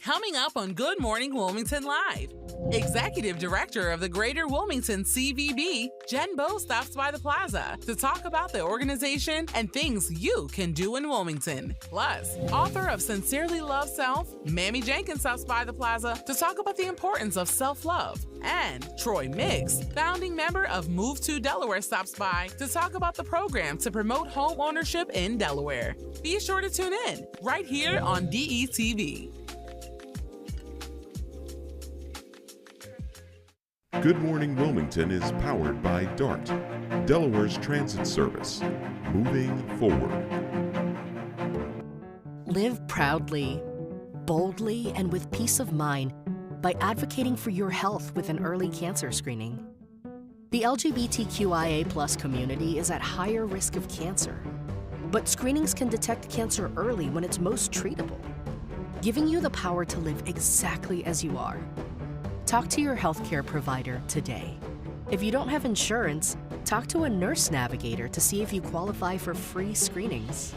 Coming up on Good Morning Wilmington Live, Executive Director of the Greater Wilmington C.V.B, Jen Boes stops by the plaza to talk about the organization and things you can do in Wilmington. Plus, author of Sincerely Love Self, Mamie Jenkins stops by the plaza to talk about the importance of self-love. And Troy Mix, founding member of Move2Delaware, stops by to talk about the program to promote home ownership in Delaware. Be sure to tune in right here on DETV. Good Morning Wilmington is powered by DART, Delaware's transit service. Moving forward. Live proudly, boldly, and with peace of mind by advocating for your health with an early cancer screening. The LGBTQIA+ community is at higher risk of cancer, but screenings can detect cancer early when it's most treatable, giving you the power to live exactly as you are. Talk to your healthcare provider today. If you don't have insurance, talk to a nurse navigator to see if you qualify for free screenings.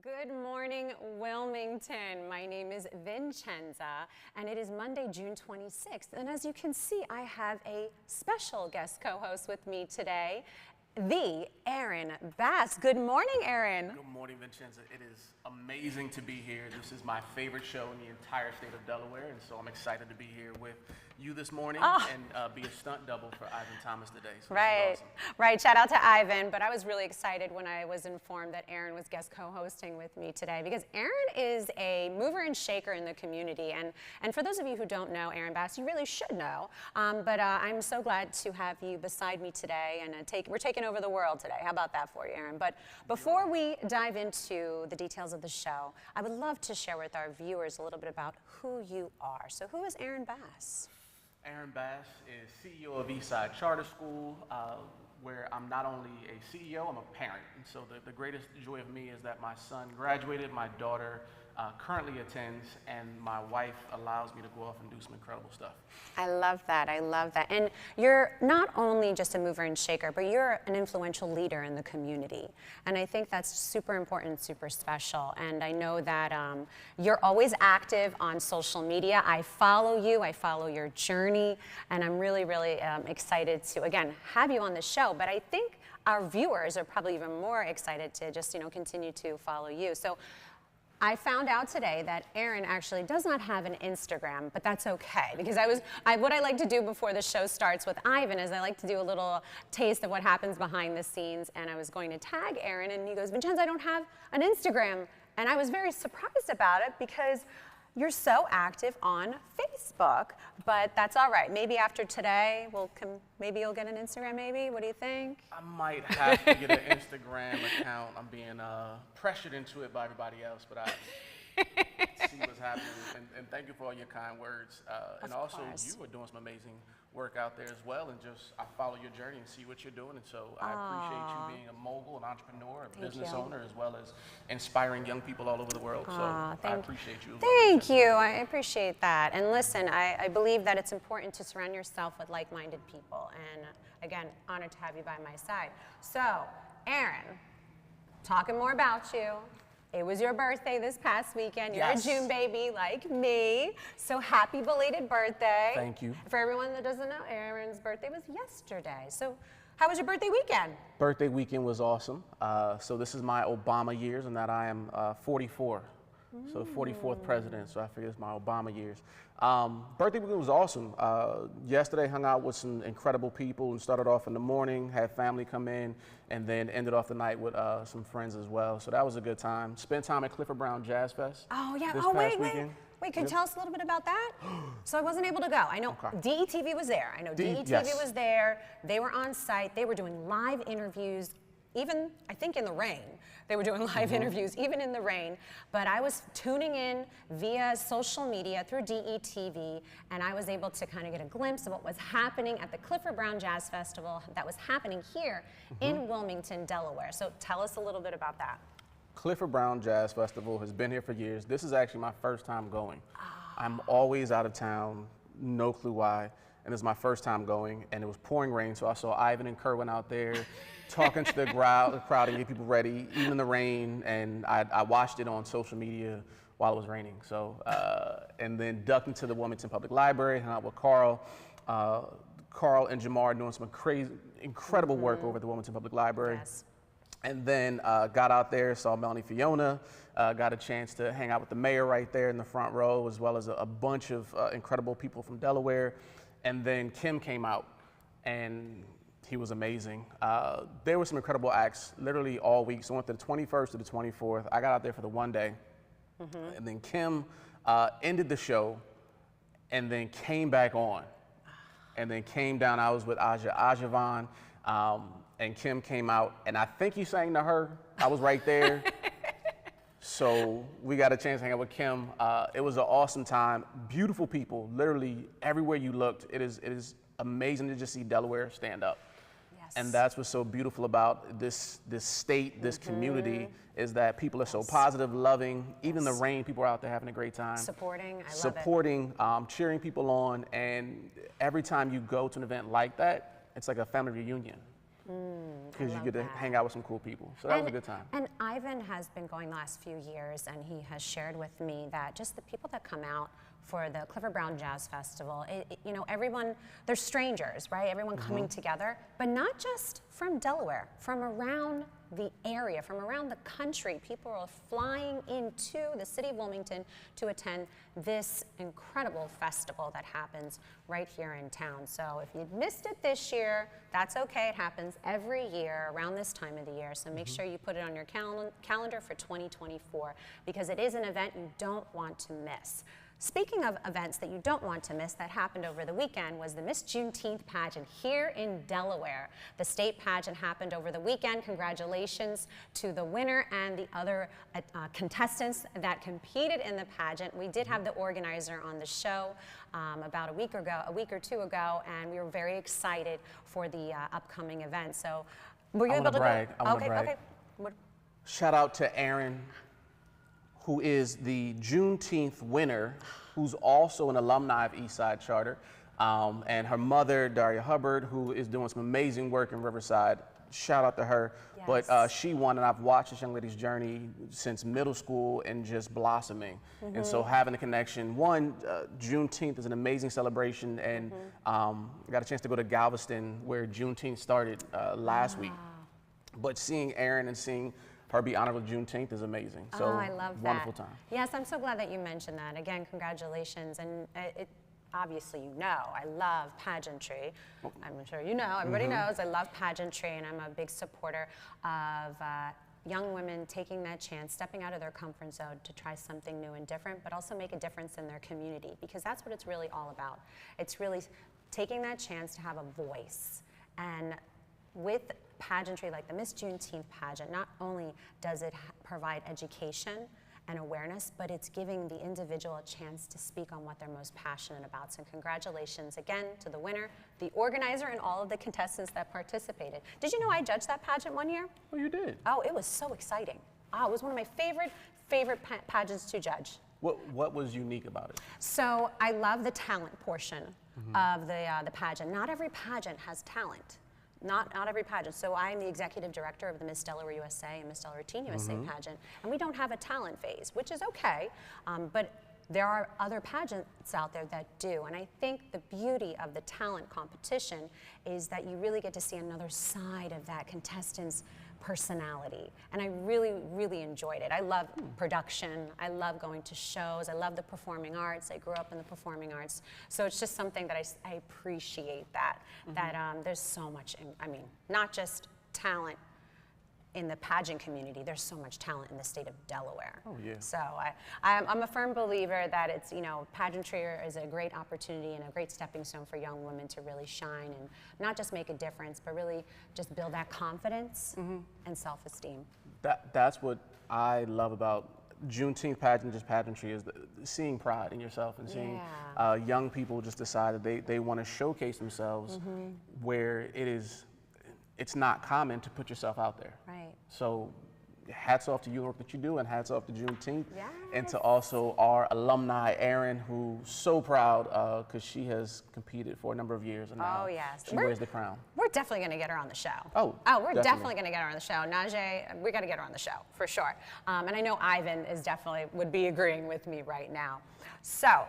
Good morning, Wilmington. My name is Vincenza, and it is Monday, June 26th. And as you can see, I have a special guest co-host with me today, the Aaron Bass. Good morning, Aaron. Good morning, Vincenza. It is amazing to be here. This is my favorite show in the entire state of Delaware, and so I'm excited to be here with you this morning and be a stunt double for Ivan Thomas today. So Right, awesome. right. Shout out to Ivan, but I was really excited when I was informed that Aaron was guest co-hosting with me today because Aaron is a mover and shaker in the community, and for those of you who don't know Aaron Bass, you really should know. But I'm so glad to have you beside me today, and we're taking over the world today. How about that for you, Aaron? But before we dive into the details of the show, I would love to share with our viewers a little bit about who you are. So who is Aaron Bass? Aaron Bass is CEO of Eastside Charter School, where I'm not only a CEO, I'm a parent. And so the greatest joy of me is that my son graduated, my daughter currently attends, and my wife allows me to go off and do some incredible stuff. I love that. I love that. And you're not only just a mover and shaker, but you're an influential leader in the community. And I think that's super important, super special. And I know that you're always active on social media. I follow you. I follow your journey. And I'm really, really excited to, again, have you on the show. But I think our viewers are probably even more excited to just, continue to follow you. So I found out today that Aaron actually does not have an Instagram, but that's okay because what I like to do before the show starts with Ivan is I like to do a little taste of what happens behind the scenes, and I was going to tag Aaron, and he goes, Vincenza, I don't have an Instagram, and I was very surprised about it because you're so active on Facebook, but that's all right. Maybe after today, maybe you'll get an Instagram, maybe? What do you think? I might have to get an Instagram account. I'm being pressured into it by everybody else, but I see what's happening. And thank you for all your kind words. And also, you are doing some amazing work out there as well. And I follow your journey and see what you're doing. And so I appreciate you being a mogul, an entrepreneur, a business owner, as well as inspiring young people all over the world. So I appreciate you. Thank you. I appreciate that. And listen, I believe that it's important to surround yourself with like-minded people. And again, honored to have you by my side. So, Aaron, talking more about you. It was your birthday this past weekend. You're a June baby like me. So happy belated birthday. Thank you. For everyone that doesn't know, Aaron's birthday was yesterday. So how was your birthday weekend? Birthday weekend was awesome. So this is my Obama years, and that I am 44. So 44th president, so I figure it's my Obama years. Birthday weekend was awesome. Yesterday hung out with some incredible people and started off in the morning, had family come in, and then ended off the night with some friends as well. So that was a good time. Spent time at Clifford Brown Jazz Fest. Oh yeah, wait, can you tell us a little bit about that? So I wasn't able to go. I know DETV was there. I know DETV was there. They were on site. They were doing live interviews even, I think, in the rain. They were doing live interviews, even in the rain. But I was tuning in via social media through DETV, and I was able to kind of get a glimpse of what was happening at the Clifford Brown Jazz Festival that was happening here in Wilmington, Delaware. So tell us a little bit about that. Clifford Brown Jazz Festival has been here for years. This is actually my first time going. I'm always out of town, no clue why. And this is my first time going, and it was pouring rain, so I saw Ivan and Kerwin out there talking to the crowd and getting people ready, even in the rain, and I watched it on social media while it was raining. So, and then ducked into the Wilmington Public Library, hung out with Carl. Carl and Jamar are doing some crazy, incredible work over at the Wilmington Public Library. Yes. And then got out there, saw Melanie Fiona, got a chance to hang out with the mayor right there in the front row, as well as a bunch of incredible people from Delaware. And then Kim came out, and he was amazing. There were some incredible acts literally all week. So I went to the 21st to the 24th. I got out there for the one day. And then Kim ended the show and then came back on. And then came down. I was with Ajavan, and Kim came out. And I think you sang to her. I was right there. So we got a chance to hang out with Kim. It was an awesome time. Beautiful people, literally everywhere you looked. It is amazing to just see Delaware stand up. Yes. And that's what's so beautiful about this state, this community, is that people are so positive, loving. Even the rain, people are out there having a great time. Supporting, I love it. Supporting, cheering people on. And every time you go to an event like that, it's like a family reunion. Because you get to hang out with some cool people. So that was a good time. And Ivan has been going the last few years, and he has shared with me that just the people that come out for the Clifford Brown Jazz Festival, you know, everyone, they're strangers, right? Everyone coming together, but not just from Delaware, from around the area, from around the country. People are flying into the city of Wilmington to attend this incredible festival that happens right here in town. So if you missed it this year, that's okay. It happens every year around this time of the year. So make sure you put it on your calendar for 2024, because it is an event you don't want to miss. Speaking of events that you don't want to miss that happened over the weekend was the Miss Juneteenth pageant here in Delaware. The state pageant happened over the weekend. Congratulations to the winner and the other contestants that competed in the pageant. We did have the organizer on the show about a week or two ago, and we were very excited for the upcoming event. So were you able to brag. go? I want to brag. Shout out to Aaron, who is the Juneteenth winner, who's also an alumni of Eastside Charter, and her mother, Daria Hubbard, who is doing some amazing work in Riverside. Shout out to her. Yes. But she won, and I've watched this young lady's journey since middle school and just blossoming. And so having a connection, Juneteenth is an amazing celebration, and got a chance to go to Galveston, where Juneteenth started last week. But seeing Aaron and seeing her be honored with Juneteenth is amazing. So I love that. Wonderful time. Yes, I'm so glad that you mentioned that. Again, congratulations. And obviously, you know, I love pageantry. I'm sure you know, everybody knows I love pageantry, and I'm a big supporter of young women taking that chance, stepping out of their comfort zone to try something new and different, but also make a difference in their community, because that's what it's really all about. It's really taking that chance to have a voice. And with pageantry like the Miss Juneteenth pageant, not only does it provide education and awareness, but it's giving the individual a chance to speak on what they're most passionate about. So congratulations again to the winner, the organizer, and all of the contestants that participated. Did you know I judged that pageant one year? Oh, you did? Oh, it was so exciting. Oh, it was one of my favorite pageants to judge. What was unique about it? So I love the talent portion of the pageant. Not every pageant has talent. Not every pageant. So I'm the executive director of the Miss Delaware USA and Miss Delaware Teen USA pageant, and we don't have a talent phase, which is okay, but there are other pageants out there that do. And I think the beauty of the talent competition is that you really get to see another side of that contestant's personality. And I really, really enjoyed it. I love production. I love going to shows. I love the performing arts. I grew up in the performing arts. So it's just something that I appreciate that, that there's so much, I mean, not just talent in the pageant community, there's so much talent in the state of Delaware. Oh, yeah. So I'm a firm believer that it's, pageantry is a great opportunity and a great stepping stone for young women to really shine and not just make a difference, but really just build that confidence and self-esteem. That's what I love about Juneteenth pageantry is seeing pride in yourself and seeing young people just decide that they want to showcase themselves where it's not common to put yourself out there. Right. So hats off to your work that you do, and hats off to Juneteenth. Yes. And to also our alumni, Erin, who's so proud because she has competed for a number of years, and now she wears the crown. We're definitely going to get her on the show. We're definitely going to get her on the show. Najee, we got to get her on the show, for sure. And I know Ivan would be agreeing with me right now. So, a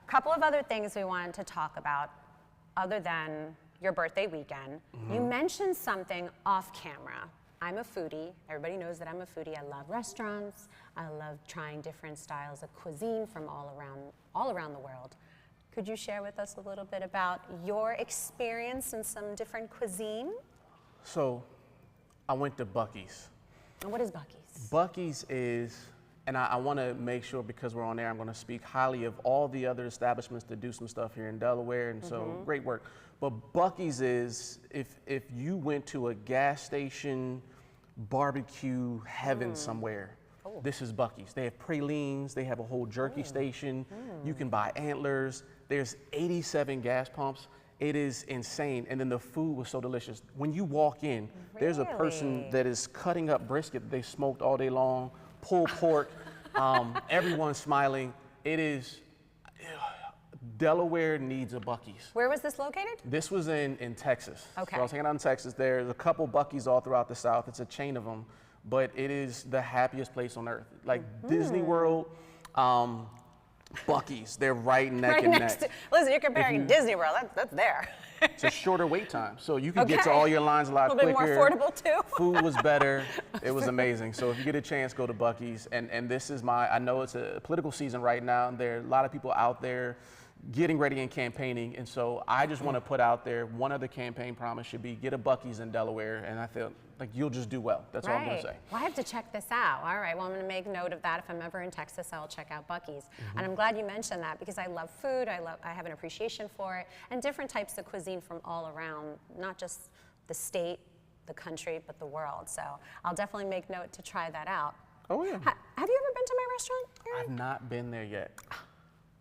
couple of other things we wanted to talk about other than your birthday weekend. You mentioned something off camera. I'm a foodie. Everybody knows that I'm a foodie. I love restaurants. I love trying different styles of cuisine from all around the world. Could you share with us a little bit about your experience in some different cuisine? So, I went to Buc-ee's. And what is Buc-ee's? Buc-ee's is, and I want to make sure, because we're on there, I'm going to speak highly of all the other establishments that do some stuff here in Delaware, and so great work. But Buc-ee's is, if you went to a gas station barbecue heaven somewhere, this is Buc-ee's. They have pralines, they have a whole jerky station, you can buy antlers, there's 87 gas pumps. It is insane, and then the food was so delicious. When you walk in, there's a person that is cutting up brisket that they smoked all day long, pulled pork, everyone's smiling. It is, Delaware needs a Buc-ee's. Where was this located? This was in Texas. Okay. So I was hanging out in Texas. There's a couple Buc-ee's all throughout the South. It's a chain of them, but it is the happiest place on earth. Like Disney World, Buc-ee's, they're right neck and neck. Listen, you're comparing Disney World, that's there. It's a shorter wait time, so you can get to all your lines a lot quicker. A little bit more affordable too. Food was better. It was amazing. So if you get a chance, go to Buc-ee's. And this is I know it's a political season right now, and there are a lot of people out there getting ready and campaigning. And so I just want to put out there, one other campaign promise should be get a Buc-ee's in Delaware, and I feel like you'll just do well. That's all I'm going to say. Well, I have to check this out. All right, well, I'm going to make note of that. If I'm ever in Texas, I'll check out Buc-ee's. And I'm glad you mentioned that because I love food. I have an appreciation for it, and different types of cuisine from all around, not just the state, the country, but the world. So I'll definitely make note to try that out. Oh, yeah. Have you ever been to my restaurant, Erin? I've not been there yet.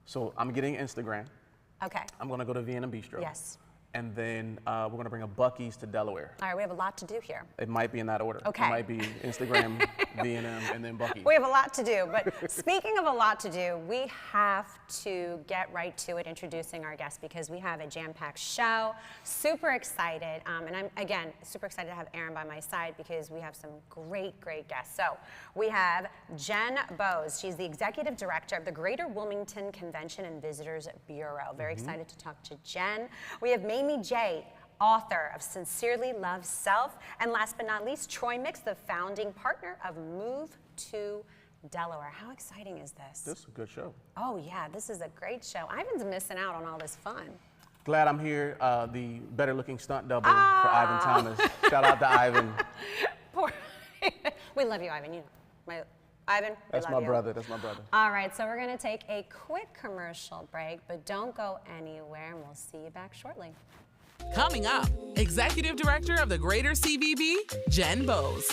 So I'm getting Instagram. Okay. I'm going to go to Vienna Bistro. Yes. And then we're going to bring a Buc-ee's to Delaware. All right, we have a lot to do here. It might be in that order. Okay. It might be Instagram, V&M, and then Buc-ee's. We have a lot to do, but speaking of a lot to do, we have to get right to it introducing our guests because we have a jam-packed show. Super excited, and I'm, again, super excited to have Erin by my side because we have some great, great guests. So we have Jen Boes. She's the Executive Director of the Greater Wilmington Convention and Visitors Bureau. Very excited to talk to Jen. We have Mamie J., author of Sincerely Love Self, and last but not least, Troy Mix, the founding partner of Move2Delaware. How exciting is this? This is a good show. Oh yeah, this is a great show. Ivan's missing out on all this fun. Glad I'm here, the better-looking stunt double for Ivan Thomas. Shout out to Ivan. Poor we love you, Ivan. You know, Ivan, That's my brother. That's my brother. All right, so we're going to take a quick commercial break, but don't go anywhere, and we'll see you back shortly. Coming up, Executive Director of the Greater C.V.B, Jen Boes.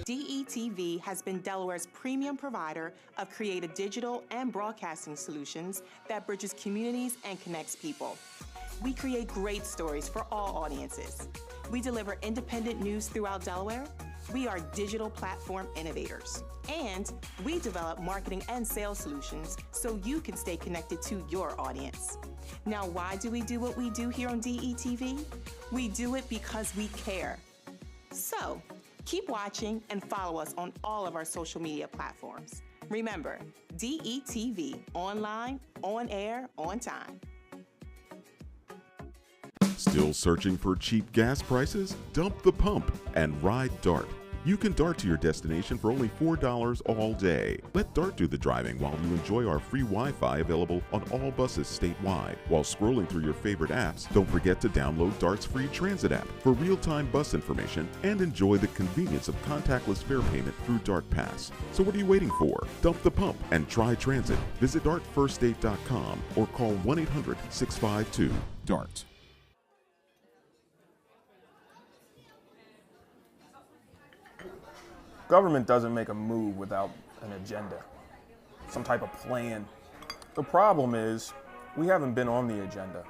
DETV has been Delaware's premium provider of creative digital and broadcasting solutions that bridges communities and connects people. We create great stories for all audiences. We deliver independent news throughout Delaware. We are digital platform innovators. And we develop marketing and sales solutions so you can stay connected to your audience. Now, why do we do what we do here on DETV? We do it because we care. So, keep watching and follow us on all of our social media platforms. Remember, DETV, online, on air, on time. Still searching for cheap gas prices? Dump the pump and ride DART. You can dart to your destination for only $4 all day. Let DART do the driving while you enjoy our free Wi-Fi available on all buses statewide. While scrolling through your favorite apps, don't forget to download DART's free transit app for real-time bus information and enjoy the convenience of contactless fare payment through DART Pass. So what are you waiting for? Dump the pump and try transit. Visit dartfirststate.com or call 1-800-652-DART. Government doesn't make a move without an agenda, some type of plan. The problem is we haven't been on the agenda.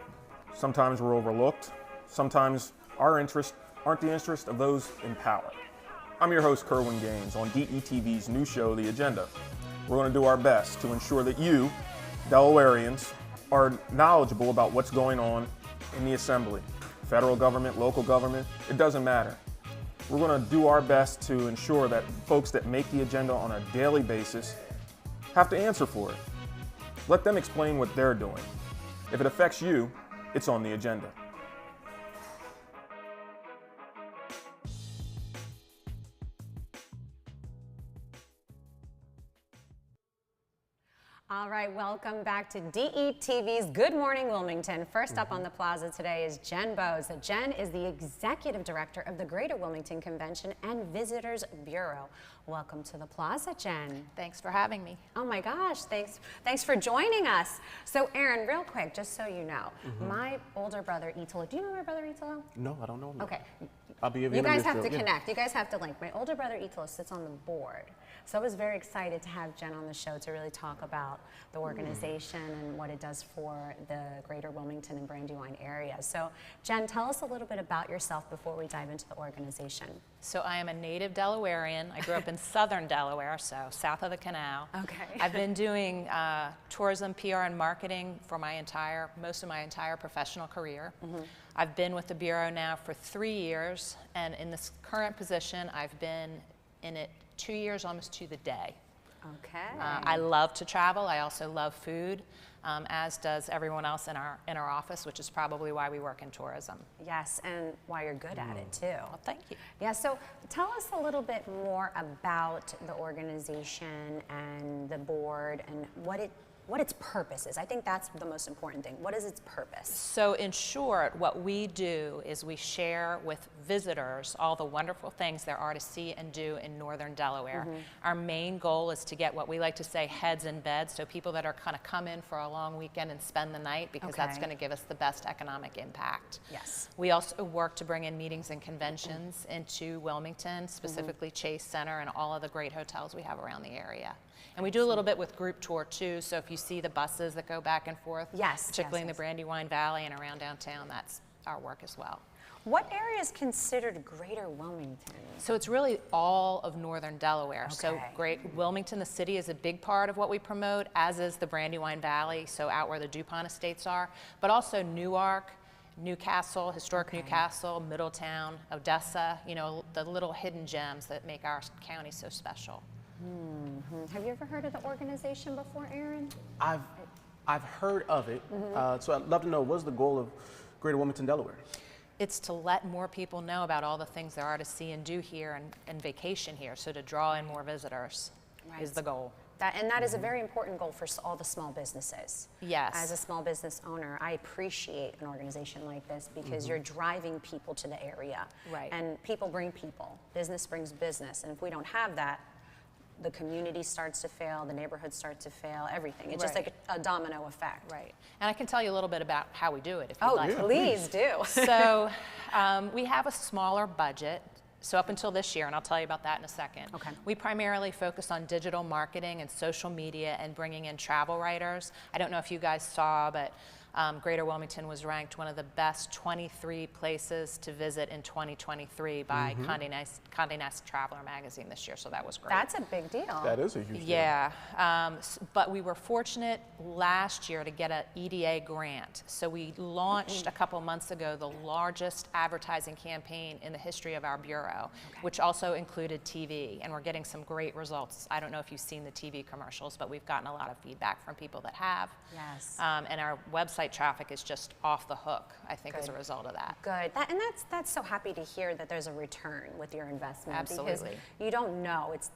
Sometimes we're overlooked. Sometimes our interests aren't the interest of those in power. I'm your host, Kerwin Gaines, on DETV's new show, The Agenda. We're going to do our best to ensure that you, Delawareans, are knowledgeable about what's going on in the Assembly. Federal government, local government, it doesn't matter. We're going to do our best to ensure that folks that make the agenda on a daily basis have to answer for it. Let them explain what they're doing. If it affects you, it's on the agenda. All right, welcome back to DETV's Good Morning Wilmington. First up on the plaza today is Jen Boes. Jen is the Executive Director of the Greater Wilmington Convention and Visitors Bureau. Welcome to the plaza, Jen. Thanks for having me. Oh my gosh, thanks for joining us. So Aaron, real quick, just so you know, my older brother Italo, do you know my brother Italo? No, I don't know him. Okay. I'll be You guys have to connect. You guys have to link. My older brother Italo sits on the board. So I was very excited to have Jen on the show to really talk about the organization and what it does for the Greater Wilmington and Brandywine area. So Jen, tell us a little bit about yourself before we dive into the organization. So I am a native Delawarean. I grew up in southern Delaware, so south of the canal. Okay. I've been doing tourism, PR, and marketing for most of my entire professional career. I've been with the Bureau now for 3 years, and in this current position, I've been in it 2 years almost to the day. Okay. I love to travel. I also love food, as does everyone else in our office, which is probably why we work in tourism. Yes, and why you're good at it too. Well, thank you. Yeah, so tell us a little bit more about the organization and the board and what its purpose is. I think that's the most important thing. What is its purpose? So in short, what we do is we share with visitors all the wonderful things there are to see and do in northern Delaware. Our main goal is to get what we like to say heads in bed, so people that are kind of come in for a long weekend and spend the night, because that's going to give us the best economic impact. Yes. We also work to bring in meetings and conventions into Wilmington, specifically Chase Center and all of the great hotels we have around the area. And we do a little bit with group tour too, so if you see the buses that go back and forth, particularly in the Brandywine Valley and around downtown, that's our work as well. What area is considered Greater Wilmington? So it's really all of northern Delaware. Okay. So Wilmington, the city, is a big part of what we promote, as is the Brandywine Valley, so out where the DuPont estates are, but also Newark, Newcastle, historic Newcastle, Middletown, Odessa, you know, the little hidden gems that make our county so special. Have you ever heard of the organization before, Aaron? I've heard of it, so I'd love to know, what's the goal of Greater Wilmington, Delaware? It's to let more people know about all the things there are to see and do here and vacation here, so to draw in more visitors is the goal. That is a very important goal for all the small businesses. Yes. As a small business owner, I appreciate an organization like this because you're driving people to the area. Right. And people bring people. Business brings business. And if we don't have that, the community starts to fail, the neighborhood starts to fail, everything. It's just like a domino effect. Right. And I can tell you a little bit about how we do it if you'd like. Oh, please do. So we have a smaller budget. So up until this year, and I'll tell you about that in a second. Okay. We primarily focus on digital marketing and social media and bringing in travel writers. I don't know if you guys saw, but Greater Wilmington was ranked one of the best 23 places to visit in 2023 by Condé Nast Traveler magazine this year, so that was great. That's a big deal. That is a huge deal. Yeah, but we were fortunate last year to get an EDA grant. So we launched a couple months ago the largest advertising campaign in the history of our bureau, which also included TV, and we're getting some great results. I don't know if you've seen the TV commercials, but we've gotten a lot of feedback from people that have. Yes. And our website website traffic is just off the hook, I think, as a result of that. Good. That's so happy to hear that there's a return with your investment. Absolutely. Because you don't know. It's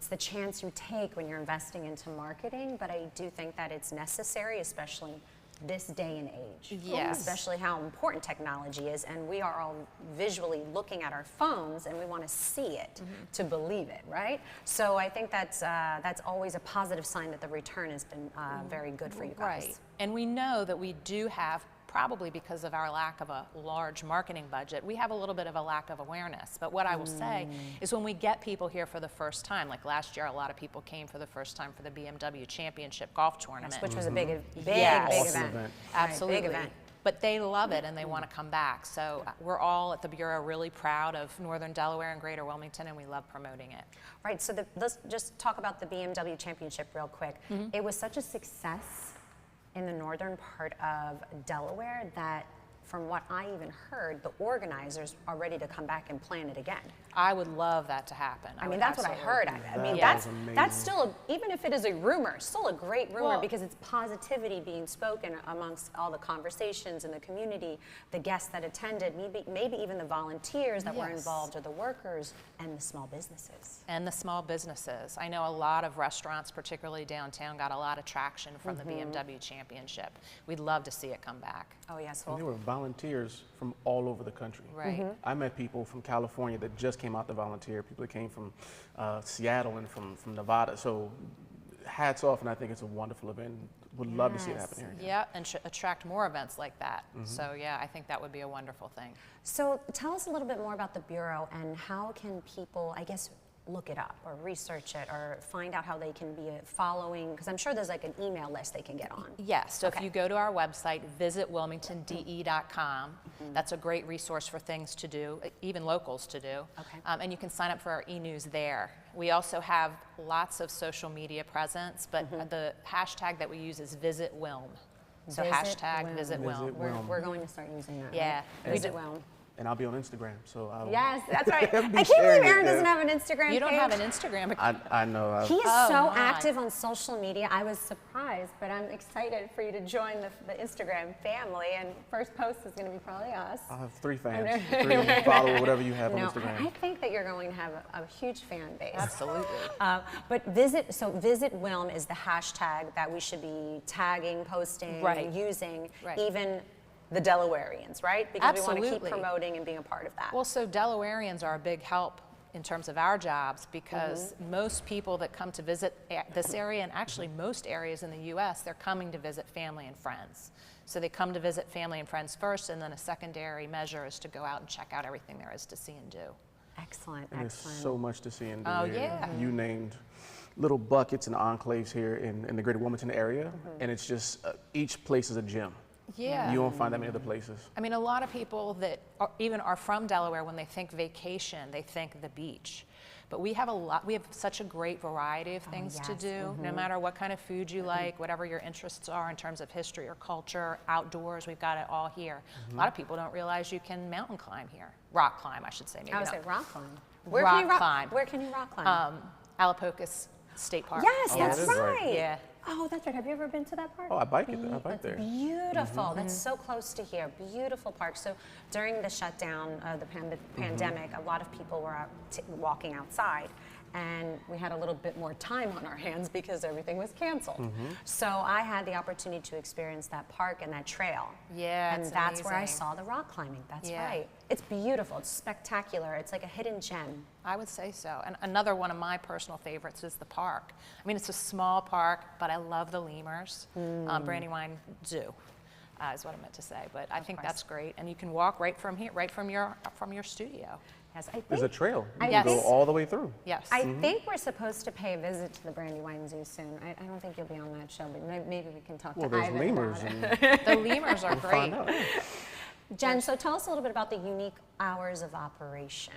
the chance you take when you're investing into marketing, but I do think that it's necessary, especially this day and age. Yes. Especially how important technology is, and we are all visually looking at our phones and we want to see it to believe it, right? So I think that's always a positive sign that the return has been very good for you guys. Right. And we know that we do have, probably because of our lack of a large marketing budget, we have a little bit of a lack of awareness. But what I will say is when we get people here for the first time, like last year, a lot of people came for the first time for the BMW Championship Golf Tournament. Which was a big Yes. event. Absolutely. Right, big event. But they love it and they want to come back. So we're all at the Bureau really proud of Northern Delaware and Greater Wilmington, and we love promoting it. Right, so let's just talk about the BMW Championship real quick. It was such a success in the northern part of Delaware that, from what I even heard, the organizers are ready to come back and plan it again. I would love that to happen. I mean, that's what I heard. I mean, that's still, even if it is a rumor, still a great rumor because it's positivity being spoken amongst all the conversations in the community, the guests that attended, maybe even the volunteers that were involved, or the workers, and the small businesses. And the small businesses. I know a lot of restaurants, particularly downtown, got a lot of traction from the BMW Championship. We'd love to see it come back. Oh, yes. And there were volunteers from all over the country. Right. I met people from California that just came out to volunteer, people that came from Seattle and from Nevada. So hats off, and I think it's a wonderful event. Would love to see it happen here. Yeah, and attract more events like that. So yeah, I think that would be a wonderful thing. So tell us a little bit more about the Bureau and how can people, I guess, look it up or research it or find out how they can be following, because I'm sure there's like an email list they can get on. Yes, so if you go to our website, visitwilmingtondE.com, that's a great resource for things to do, even locals to do. And you can sign up for our e-news there. We also have lots of social media presence, but the hashtag that we use is VisitWilm. So hashtag VisitWilm. We're going to start using that. Yeah. Right? VisitWilm. And I'll be on Instagram, so I'll Yes, that's right. I can't believe Aaron doesn't have an Instagram page. You don't have an Instagram account. I know. He is so active on social media. I was surprised, but I'm excited for you to join the Instagram family. And first post is going to be probably us. I'll have 3 fans. 3 follow whatever you have on Instagram. I think that you're going to have a huge fan base. Absolutely. But VisitWilm is the hashtag that we should be tagging, posting, using, even the Delawareans, right? Because we want to keep promoting and being a part of that. Well, so Delawareans are a big help in terms of our jobs because most people that come to visit this area, and actually most areas in the U.S., they're coming to visit family and friends. So they come to visit family and friends first, and then a secondary measure is to go out and check out everything there is to see and do. Excellent, and excellent. There's so much to see and do here. Yeah. You named little buckets and enclaves here in the Greater Wilmington area, and it's just each place is a gem. Yeah. You won't find that many other places. I mean, a lot of people that are from Delaware, when they think vacation, they think the beach. But we have such a great variety of things to do, no matter what kind of food you like, whatever your interests are in terms of history or culture, outdoors, we've got it all here. A lot of people don't realize you can mountain climb here. Rock climb, I should say. Maybe I would say rock climb. Where can you rock climb? Alapocas State Park. Yes, that's right. Yeah. Oh, that's right. Have you ever been to that park? Oh, I bike there. Beautiful. That's so close to here. Beautiful park. So during the shutdown of the pandemic, a lot of people were out walking outside, and we had a little bit more time on our hands because everything was canceled. So I had the opportunity to experience that park and that trail. Yeah, and that's where I saw the rock climbing. That's right. It's beautiful. It's spectacular. It's like a hidden gem. I would say so. And another one of my personal favorites is the park. I mean, it's a small park, but I love the lemurs. Brandywine Zoo is what I meant to say. But I think that's great. And you can walk right from here, right from your studio. Yes, there's a trail. You can go all the way through. Yes. I think we're supposed to pay a visit to the Brandywine Zoo soon. I don't think you'll be on that show, but maybe we can talk to Ivan there's lemurs. The lemurs are great. Jen, so tell us a little bit about the unique hours of operation.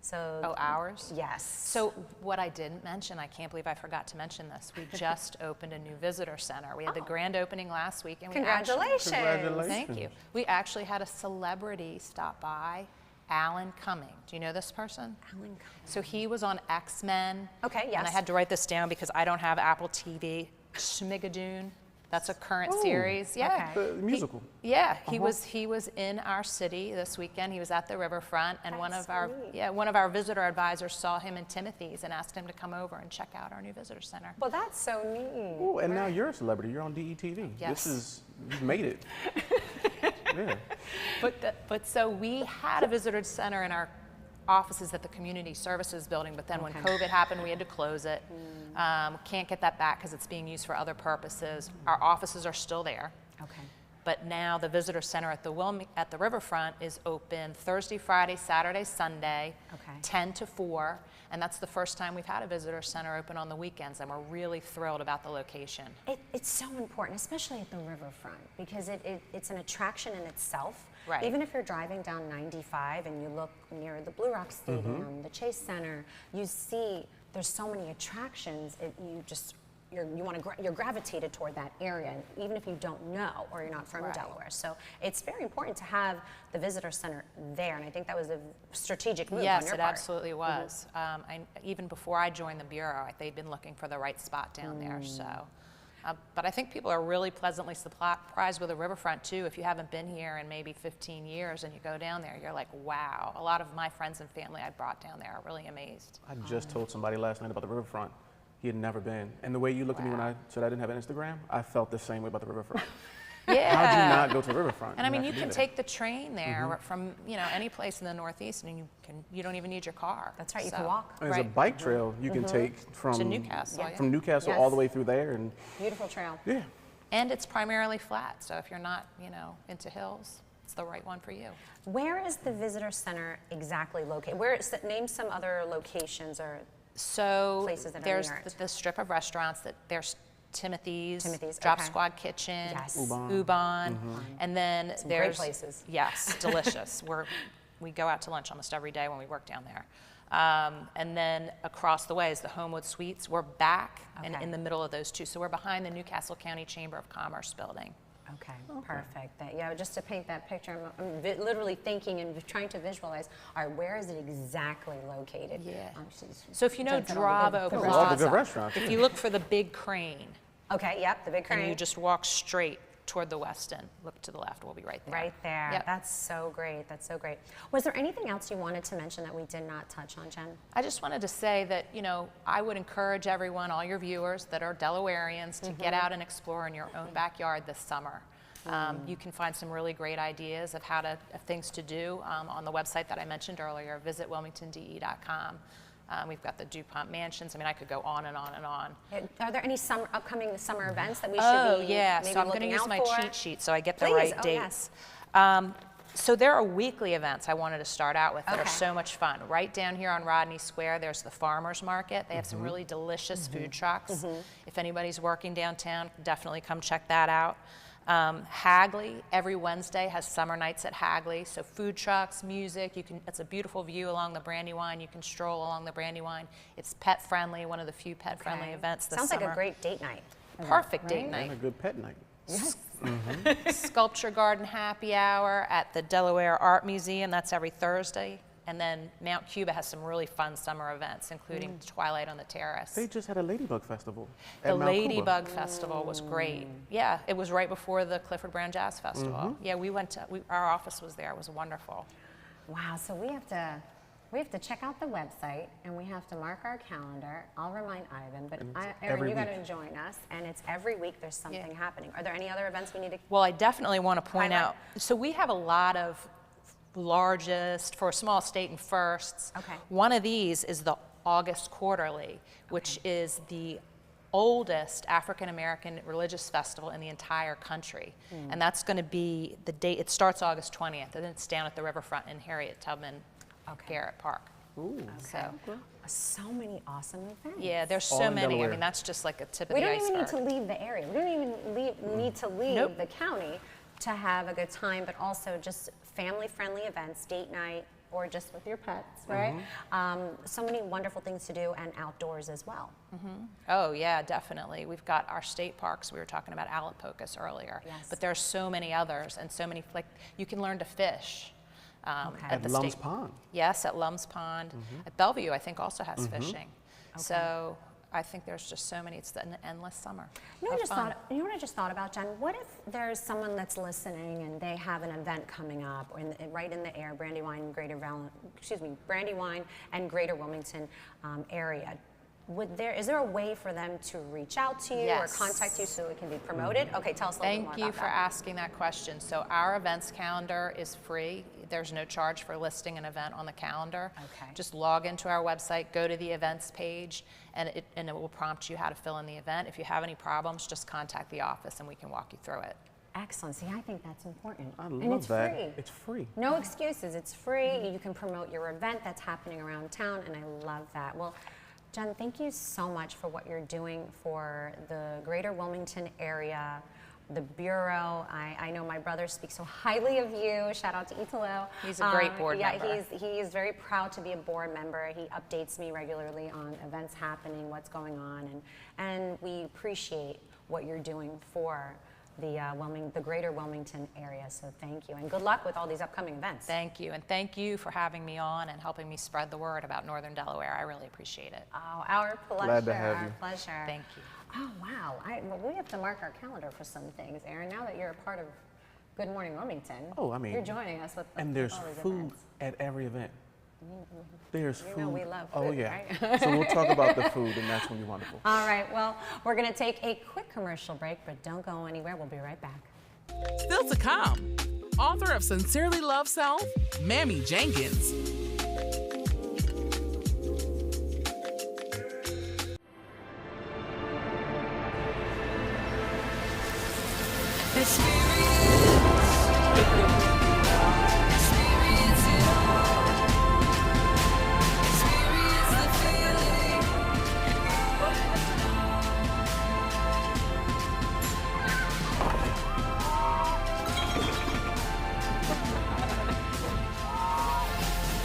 So, hours? Yes. So what I didn't mention, I can't believe I forgot to mention this, we just opened a new visitor center. We had the grand opening last week. And Congratulations. Thank you. We actually had a celebrity stop by, Alan Cumming. Do you know this person? Alan Cumming. So he was on X-Men. Okay, yes. And I had to write this down because I don't have Apple TV. Schmigadoon. That's a current series. Yeah. The musical. He was in our city this weekend. He was at the riverfront, and one of neat. one of our visitor advisors saw him in Timothy's and asked him to come over and check out our new visitor center. Well, that's so neat. Ooh, and now you're a celebrity. You're on DETV. Yes. You've made it. Yeah. But so we had a visitor center in our offices at the community services building, but then when COVID happened, we had to close it. Can't get that back because it's being used for other purposes. Our offices are still there. Okay. But now the visitor center at the riverfront is open Thursday, Friday, Saturday, Sunday, 10 to 4. And that's the first time we've had a visitor center open on the weekends, and we're really thrilled about the location. It's so important, especially at the riverfront, because it's an attraction in itself. Right. Even if you're driving down 95 and you look near the Blue Rock Stadium, the Chase Center, you see there's so many attractions. You're gravitated toward that area, even if you don't know or you're not from Delaware. So it's very important to have the visitor center there, and I think that was a strategic move on your part. Yes, it absolutely was. Even before I joined the Bureau, they'd been looking for the right spot down there. So, but I think people are really pleasantly surprised with the riverfront too. If you haven't been here in maybe 15 years and you go down there, you're like, wow. A lot of my friends and family I brought down there are really amazed. I just told somebody last night about the riverfront. He had never been. And the way you looked at me when I said I didn't have an Instagram, I felt the same way about the riverfront. Yeah. How'd you not go to the riverfront? And I mean, you can take the train there from any place in the Northeast, and you don't even need your car. That's right, you can walk. There's a bike trail you can take from to Newcastle. From Newcastle all the way through there, and Beautiful trail. yeah. And it's primarily flat, so if you're not into hills, it's the right one for you. Where is the visitor center exactly located? Name some other locations or So places that are there's near it. the strip of restaurants there's Timothy's, Timothy's, Drop okay. Squad Kitchen, Yes. Ubon, and then Some there's great places. Yes, delicious. We go out to lunch almost every day when we work down there. And then across the way is the Homewood Suites. We're back in the middle of those two. So we're behind the Newcastle County Chamber of Commerce building. Okay, perfect. Just to paint that picture, I'm literally thinking and trying to visualize, all right, where is it exactly located? Yeah. She's So if you know done all the Dravo good all the good Plaza, restaurants. if you look for the big crane, Okay, yep, the big crane. and you just walk straight toward the west end, look to the left, we'll be right there. Right there. Yep. That's so great. That's so great. Was there anything else you wanted to mention that we did not touch on, Jen? I just wanted to say that, I would encourage everyone, all your viewers that are Delawareans, to get out and explore in your own backyard this summer. You can find some really great ideas of things to do on the website that I mentioned earlier, visit wilmingtonde.com. We've got the DuPont mansions. I mean, I could go on and on and on. Are there any upcoming summer events that we should be maybe so I'm going to looking use out my for? cheat sheet so I get the Please. right Oh, dates. yes. So there are weekly events I wanted to start out with that are Okay. so much fun. Right down here on Rodney Square, there's the Farmers Market. They have some really delicious food trucks. If anybody's working downtown, definitely come check that out. Hagley, every Wednesday, has summer nights at Hagley. So food trucks, music, it's a beautiful view along the Brandywine. You can stroll along the Brandywine. It's pet friendly, one of the few pet friendly events this Sounds summer. like a great date night. Perfect date night. And a good pet night. Yes. Sculpture Garden Happy Hour at the Delaware Art Museum. That's every Thursday. And then Mount Cuba has some really fun summer events, including Twilight on the Terrace. They just had a Ladybug Festival. The at Mount Cuba. Ladybug Festival was great. Yeah, it was right before the Clifford Brown Jazz Festival. Yeah, our office was there. It was wonderful. Wow, so we have to check out the website and we have to mark our calendar. I'll remind Ivan, but Erin, you got to join us, and it's every week there's something happening. Are there any other events we need to? Well, I definitely want to point highlight? out, so we have a lot of largest, for a small state, and firsts. Okay. One of these is the August Quarterly, which is the oldest African American religious festival in the entire country. And that's going to be the date, it starts August 20th, and it's down at the riverfront in Harriet Tubman Garrett Park. Ooh. So many awesome events. Yeah, there's All so in many. Delaware. I mean, that's just like a tip of We the don't iceberg. even need to leave the area. We don't even need to leave the county to have a good time, but also just family-friendly events, date night, or just with your pets, right? So many wonderful things to do, and outdoors as well. Oh yeah, definitely. We've got our state parks. We were talking about Alapocus earlier, but there are so many others, and so many, like, you can learn to fish. At the Lum's state. Pond. Yes, at Lum's Pond. At Bellevue, I think, also has fishing. So I think there's just so many. It's an endless summer. You know what I just thought about, Jen? What if there's someone that's listening and they have an event coming up, or right in the air, Brandywine and Greater Wilmington area? Is there a way for them to reach out to you or contact you so it can be promoted? Okay, tell us a little bit more about that. Thank you for asking that question. So our events calendar is free. There's no charge for listing an event on the calendar. Okay. Just log into our website, go to the events page, and it will prompt you how to fill in the event. If you have any problems, just contact the office and we can walk you through it. Excellent. See, I think that's important. I love and it's that. Free. It's free. No excuses. It's free. You can promote your event that's happening around town, and I love that. Well, Jen, thank you so much for what you're doing for the Greater Wilmington area, the Bureau. I know my brother speaks so highly of you. Shout out to Italo. He's a great board member. Yeah, he is very proud to be a board member. He updates me regularly on events happening, what's going on, and we appreciate what you're doing for the Greater Wilmington area. So thank you, and good luck with all these upcoming events. Thank you, and thank you for having me on and helping me spread the word about Northern Delaware. I really appreciate it. Oh, our pleasure. Glad to have you. Our pleasure. Thank you. Oh, wow. Well, we have to mark our calendar for some things, Aaron. Now that you're a part of Good Morning Wilmington, you're joining us with and there's all these food events. at every event. There's food. You know we love food, oh yeah. right? So we'll talk about the food, and that's when you're wonderful. All right. Well, we're going to take a quick commercial break, but don't go anywhere. We'll be right back. Still to come, author of Sincerely Love Self, Mamie Jenkins.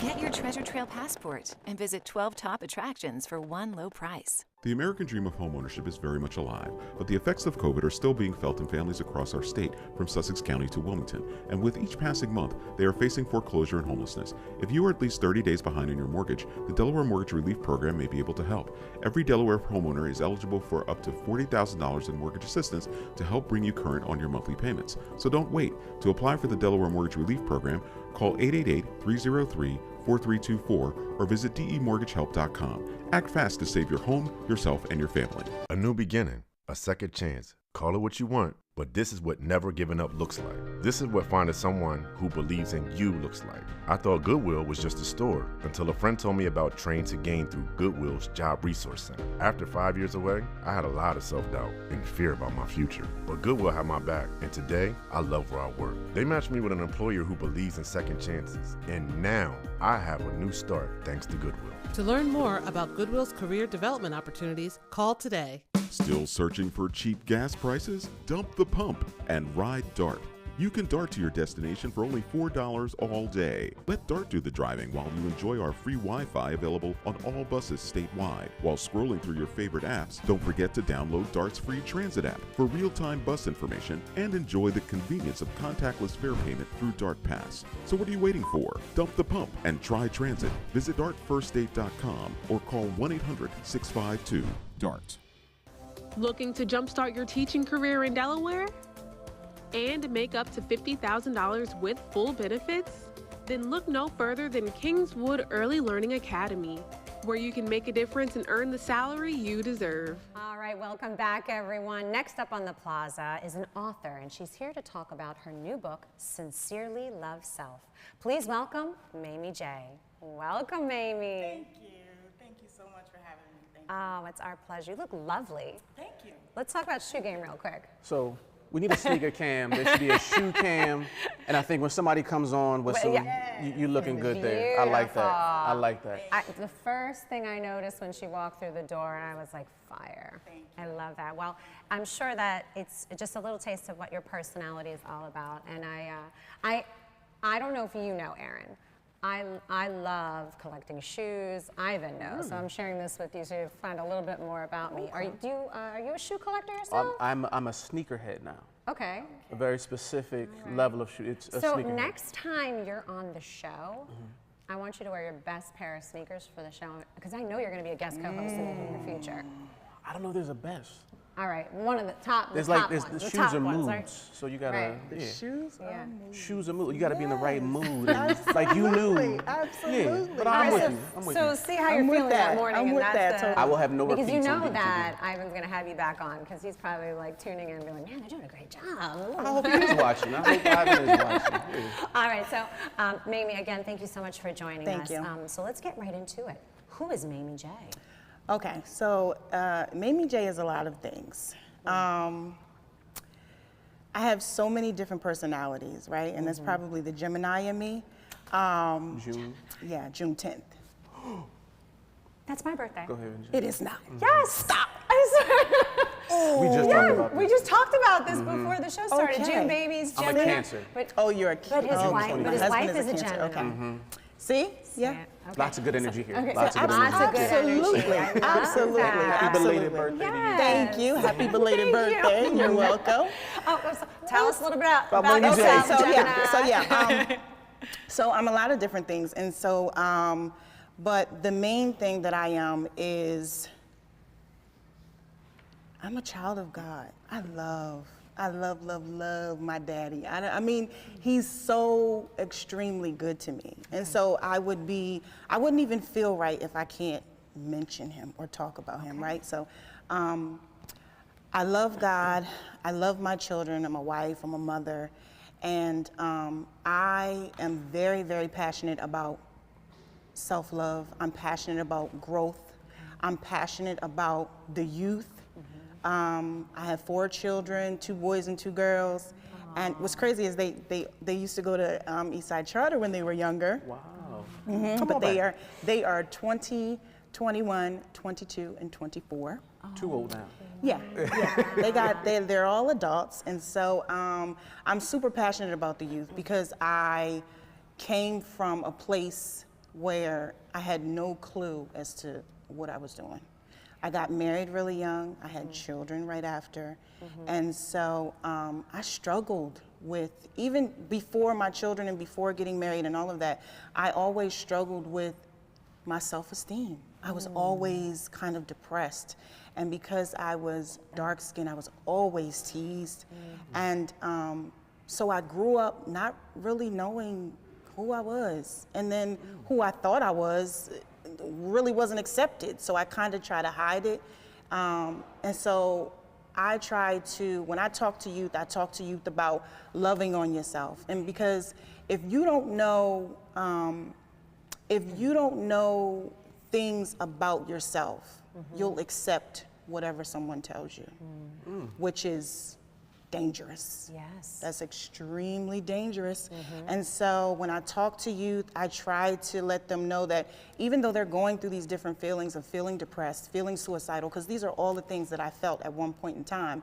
Get your Treasure Trail passport and visit 12 top attractions for one low price. The American dream of homeownership is very much alive, but the effects of COVID are still being felt in families across our state, from Sussex County to Wilmington, and with each passing month, they are facing foreclosure and homelessness. If you are at least 30 days behind in your mortgage, the Delaware Mortgage Relief Program may be able to help. Every Delaware homeowner is eligible for up to $40,000 in mortgage assistance to help bring you current on your monthly payments. So don't wait. To apply for the Delaware Mortgage Relief Program, call 888-303-4324 or visit demortgagehelp.com. Act fast to save your home, yourself, and your family. A new beginning, a second chance. Call it what you want, but this is what never giving up looks like. This is what finding someone who believes in you looks like. I thought Goodwill was just a store until a friend told me about Train to Gain through Goodwill's Job Resource Center. After 5 years away, I had a lot of self-doubt and fear about my future. But Goodwill had my back, and today, I love where I work. They matched me with an employer who believes in second chances. And now, I have a new start thanks to Goodwill. To learn more about Goodwill's career development opportunities, call today. Still searching for cheap gas prices? Dump the pump and ride DART. You can DART to your destination for only $4 all day. Let DART do the driving while you enjoy our free Wi-Fi available on all buses statewide. While scrolling through your favorite apps, don't forget to download DART's free transit app for real-time bus information and enjoy the convenience of contactless fare payment through DART Pass. So what are you waiting for? Dump the pump and try transit. Visit dartfirststate.com or call 1-800-652-DART. Looking to jumpstart your teaching career in Delaware? And make up to $50,000 with full benefits? Then look no further than Kingswood Early Learning Academy, where you can make a difference and earn the salary you deserve. All right, welcome back, everyone. Next up on the plaza is an author, and she's here to talk about her new book, Sincerely Love Self. Please welcome Mamie J. Welcome, Mamie. Thank you. Thank you so much for having me. Thank you. Oh, it's our pleasure. You look lovely. Thank you. Let's talk about shoe game real quick. So we need a sneaker cam. There should be a shoe cam. And I think when somebody comes on with some, you're looking good there. I like that. I like that. The first thing I noticed when she walked through the door, I was like, fire. Thank you. I love that. Well, I'm sure that it's just a little taste of what your personality is all about. And I don't know if you know, Aaron. I love collecting shoes. Ivan knows, so I'm sharing this with you to find a little bit more about me. Are you a shoe collector yourself? I'm a sneakerhead now. Okay. A very specific level of shoe. It's a so sneakerhead. next time you're on the show, I want you to wear your best pair of sneakers for the show, because I know you're going to be a guest co-host in the near future. I don't know if there's a best. All right, one of the top, There's the top there's ones, the the shoes top are ones, moods, right? so you gotta Right. yeah. Shoes Yeah. are moving. Shoes are mood. You gotta be in the right mood. And, Absolutely. like you knew. Absolutely. Yeah, but I'm with you. I'm with So you. see how you're I'm with feeling that that. morning, I'm and with that's that the, totally. I will have no because you repeats on know DETV. that Ivan's going to have you back on, because he's probably like tuning in and being like, man, they're doing a great job. I hope he is watching. I hope Ivan is watching. Yeah. All right, so Mamie, again, thank you so much for joining us. Thank you. So let's get right into it. Who is Mamie J? Okay, so Mamie J is a lot of things. I have so many different personalities, right? And that's probably the Gemini in me. June. Yeah, June 10th. That's my birthday. Go ahead. June. It is not. Yes, stop. I We just talked about we this. just talked about this before the show started. Okay. June babies, I'm a Gemini. Cancer. But, Oh, you're a but his oh, wife, my but his husband wife is a Cancer. Gemini. Okay. See? Yeah. Okay. Lots of good energy here. Okay, Lots so of good energy. lots of good energy. Absolutely. I love Absolutely. that. Happy belated Absolutely. birthday to you. Yes. Thank you. Happy belated Thank you. birthday. You're welcome. Oh, so tell us a little bit about Mamie J. yourself, So Gemini. yeah, so I'm a lot of different things, and so but the main thing that I am is I'm a child of God. I love, love my daddy. I mean, he's so extremely good to me, and so I wouldn't even feel right if I can't mention him or talk about him, right? So. I love God, I love my children, I'm a wife, I'm a mother, and I am very, very passionate about self-love. I'm passionate about growth. I'm passionate about the youth. I have 4 children, 2 boys and 2 girls. And what's crazy is they used to go to Eastside Charter when they were younger. Wow. But they are 20, 21, 22, and 24. Too old now. Yeah. They're all adults, and so I'm super passionate about the youth because I came from a place where I had no clue as to what I was doing. I got married really young. I had children right after, and so I struggled with, even before my children and before getting married and all of that, I always struggled with my self-esteem. I was always kind of depressed. And because I was dark-skinned, I was always teased. And so I grew up not really knowing who I was. And then who I thought I was really wasn't accepted. So I kind of try to hide it. And so I try to, when I talk to youth, I talk to youth about loving on yourself. And because if you don't know things about yourself, you'll accept whatever someone tells you, which is dangerous. Yes. That's extremely dangerous. And so when I talk to youth, I try to let them know that even though they're going through these different feelings of feeling depressed, feeling suicidal, because these are all the things that I felt at one point in time.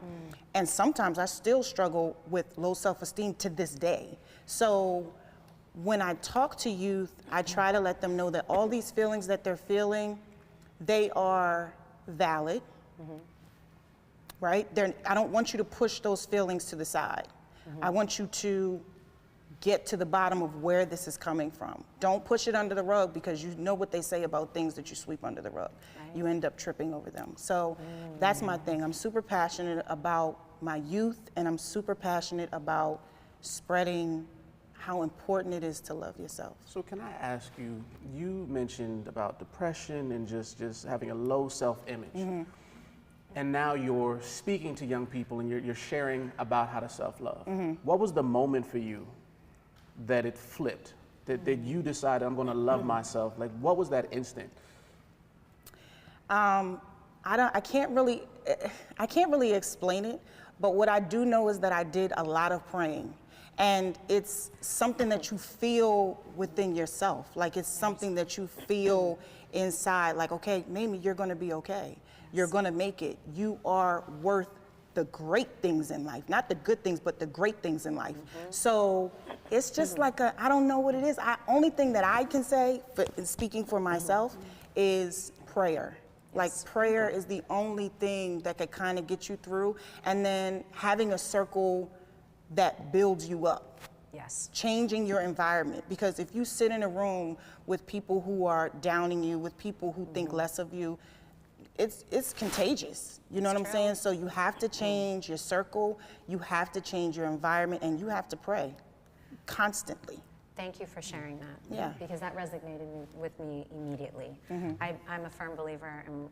And sometimes I still struggle with low self-esteem to this day. So when I talk to youth, I try to let them know that all these feelings that they're feeling, they are valid, right? I don't want you to push those feelings to the side. I want you to get to the bottom of where this is coming from. Don't push it under the rug, because you know what they say about things that you sweep under the rug. Right. You end up tripping over them. So that's my thing. I'm super passionate about my youth, and I'm super passionate about spreading how important it is to love yourself. So can I ask you, you mentioned about depression and just having a low self-image. And now you're speaking to young people and you're sharing about how to self-love. What was the moment for you that it flipped, that you decided, I'm gonna love myself? Like, what was that instant? I can't really explain it, but what I do know is that I did a lot of praying. And it's something that you feel within yourself. Like, it's something that you feel inside, like, okay, Mamie, you're gonna be okay. You're gonna make it. You are worth the great things in life, not the good things, but the great things in life. So it's just like I don't know what it is. Only thing that I can say, speaking for myself, is prayer. Like, prayer is the only thing that could kind of get you through. And then having a circle that builds you up. Yes. Changing your environment, because if you sit in a room with people who are downing you, with people who think less of you, it's contagious. You know what I'm saying? So you have to change your circle, you have to change your environment, and you have to pray constantly. Thank you for sharing that. Yeah. Because that resonated with me immediately. I'm a firm believer in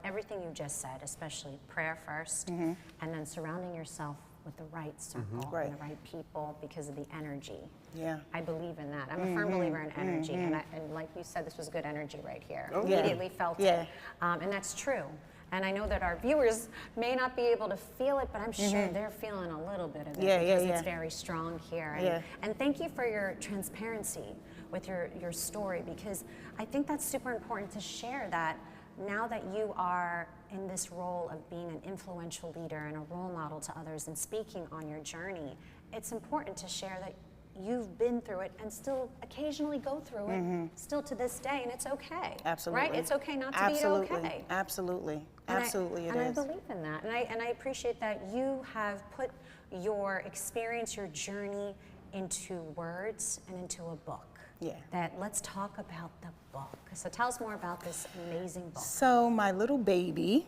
everything you just said, especially prayer first, and then surrounding yourself with the right circle and the right people because of the energy. Yeah. I believe in that. I'm a firm believer in energy, and like you said, this was good energy right here. Immediately felt it, and that's true. And I know that our viewers may not be able to feel it, but I'm sure they're feeling a little bit of it because it's very strong here. And thank you for your transparency with your story, because I think that's super important to share that now that you are in this role of being an influential leader and a role model to others and speaking on your journey, it's important to share that you've been through it and still occasionally go through it, still to this day, and it's okay. Absolutely. Right? It's okay not to Absolutely. be okay. Absolutely. And Absolutely, I it is. believe in that, and I appreciate that you have put your experience, your journey into words and into a book. Yeah. That let's talk about the book. So tell us more about this amazing book. So my little baby.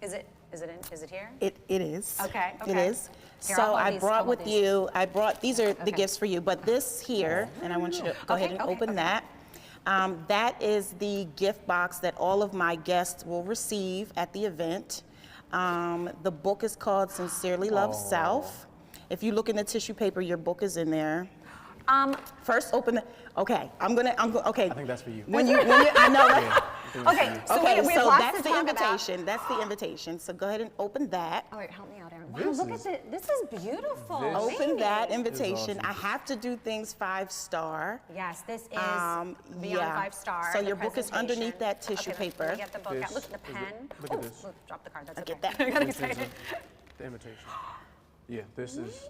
Is it here? It is. Okay. It is. Here, so I'll hold I these, brought I'll hold with these. you, these are the gifts for you, but this here, and I want you to go ahead and open that. That is the gift box that all of my guests will receive at the event. The book is called Sincerely Love Self. If you look in the tissue paper, your book is in there. First open the, okay, okay. I think that's for you. When you I know, right? Okay, so Okay, we have so lots that's to the talk invitation. about. That's the invitation. So go ahead and open that. All right, help me out, Erin. Wow, look at this. This is beautiful. Open that Mamie. invitation. I have to do things 5-star. Yes, this is beyond 5-star. So the your book is presentation. underneath that tissue Okay, paper. Let me get the book out. Look at the pen. Look at this. Look, drop the card. That's I okay. get that. I got This is excited. the invitation. Yeah, this is.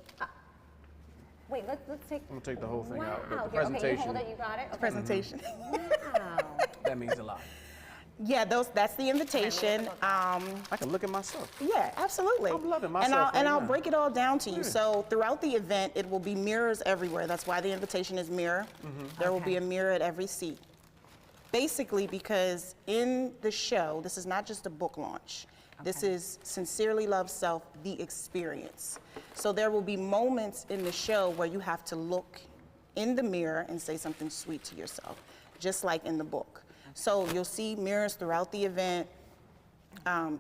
Wait, let's take. I'm gonna take the whole thing out. Wow. The Here, okay, you presentation. hold it. You got it. Okay. Presentation. Wow. That means a lot. Yeah, that's the invitation. I can look at myself. Yeah, absolutely. I'm loving myself And I'll right now. break it all down to you. So throughout the event, it will be mirrors everywhere. That's why the invitation is mirror. There will be a mirror at every seat. Basically, because in the show, this is not just a book launch. This is Sincerely Love Self, the experience. So there will be moments in the show where you have to look in the mirror and say something sweet to yourself, just like in the book. So you'll see mirrors throughout the event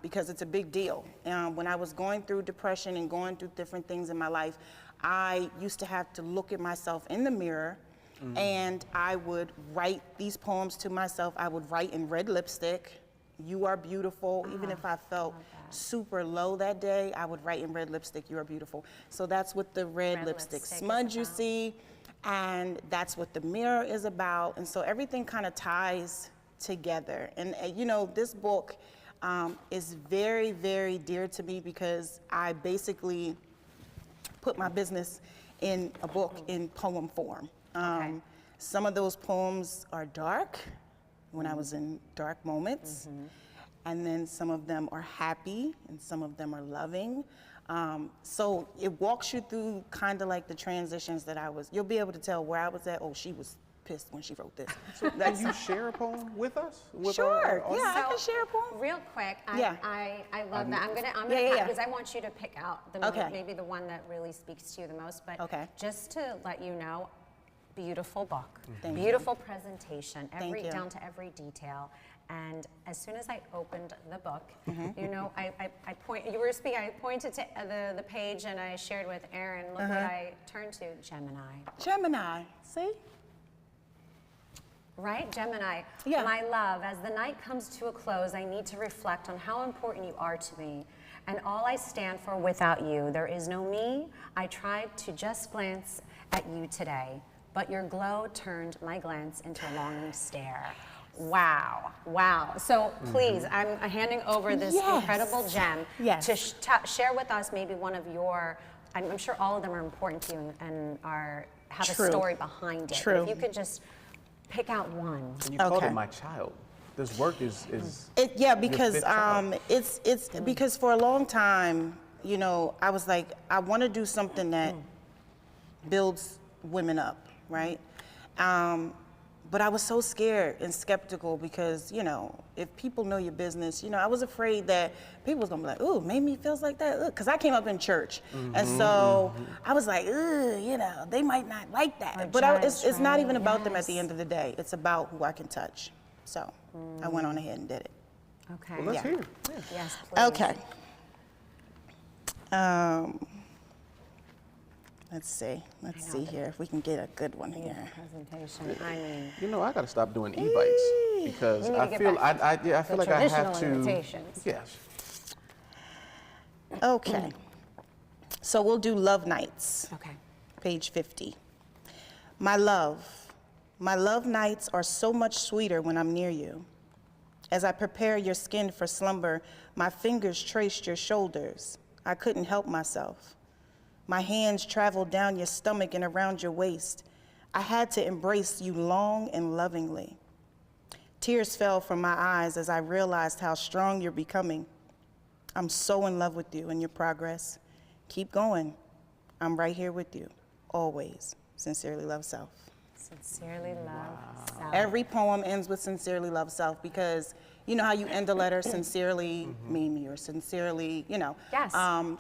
because it's a big deal. When I was going through depression and going through different things in my life, I used to have to look at myself in the mirror and I would write these poems to myself. I would write in red lipstick, "You are beautiful." Even if I felt super low that day, I would write in red lipstick, "You are beautiful." So that's what the red lipstick smudge you see, and that's what the mirror is about. And so everything kind of ties together. And you know, this book is very, very dear to me because I basically put my business in a book in poem form. Some of those poems are dark, when I was in dark moments. And then some of them are happy and some of them are loving. So it walks you through kind of like the transitions that I was, you'll be able to tell where I was at. Oh, she was pissed when she wrote this. So can you share a poem with us? With Sure, our yeah, I can share a poem. Real quick, Yeah. I love that. I'm gonna because I want you to pick out the maybe the one that really speaks to you the most. But just to let you know, beautiful book, beautiful presentation, down to every detail. And as soon as I opened the book, you know, you were speaking, I pointed to the page and I shared with Erin, look what I turned to, Gemini. Gemini, see? Right, Gemini. Yeah. My love, as the night comes to a close, I need to reflect on how important you are to me and all I stand for without you. There is no me. I tried to just glance at you today, but your glow turned my glance into a longing stare. Wow, wow. So please, I'm handing over this incredible gem to share with us maybe one of your, I'm sure all of them are important to you and have a story behind it. But if you could just pick out one. And you called it my child. This work is because it's because for a long time, you know, I was like, I want to do something that builds women up, right? But I was so scared and skeptical because, you know, if people know your business, you know, I was afraid that people was gonna be like, ooh, Mamie feels like that, because I came up in church. And so I was like, ooh, you know, they might not like that. But it's not even about them at the end of the day. It's about who I can touch. So I went on ahead and did it. Okay. Well, let's hear it. Yes, please. Okay. Let's see here if we can get a good one here. Presentation. I mean, You know, I got to stop doing e-bites because We need to I get feel back I feel like I have traditional to. invitations. Yes. Okay. So we'll do love nights. okay. Page 50. My love nights are so much sweeter when I'm near you. As I prepare your skin for slumber, my fingers traced your shoulders. I couldn't help myself. My hands traveled down your stomach and around your waist. I had to embrace you long and lovingly. Tears fell from my eyes as I realized how strong you're becoming. I'm so in love with you and your progress. Keep going. I'm right here with you, always. Sincerely love, Self. Sincerely love, Self. Every poem ends with sincerely love, Self, because you know how you end a letter, sincerely Mamie, or sincerely, you know. Yes.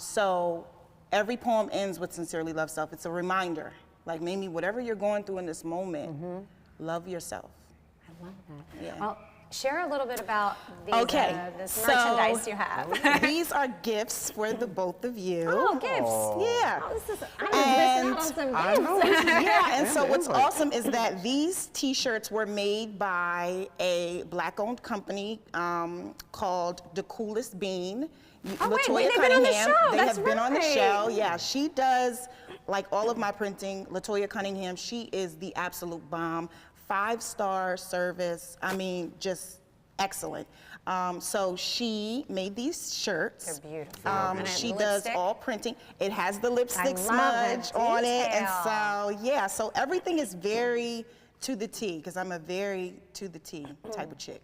So every poem ends with sincerely love, Self. It's a reminder, like Mamie, whatever you're going through in this moment, love yourself. I love that. Yeah. Well, share a little bit about these, this so merchandise you have. These are gifts for the both of you. Oh, gifts. Yeah. Oh, this is, I'm missing out on some gifts. Yeah, and so what's awesome is that these t-shirts were made by a Black-owned company called The Coolest Bean. Oh, wait, Latoya they've been on the Cunningham, show. they That's have been on the right. show. Yeah, she does like all of my printing. Latoya Cunningham, she is the absolute bomb. 5-star service. I mean, just excellent. So she made these shirts. They're beautiful. And She lipstick. does all printing. It has the lipstick I love smudge the on it. And detail. so, yeah, so everything is very to the T, because I'm a very to the T type of chick.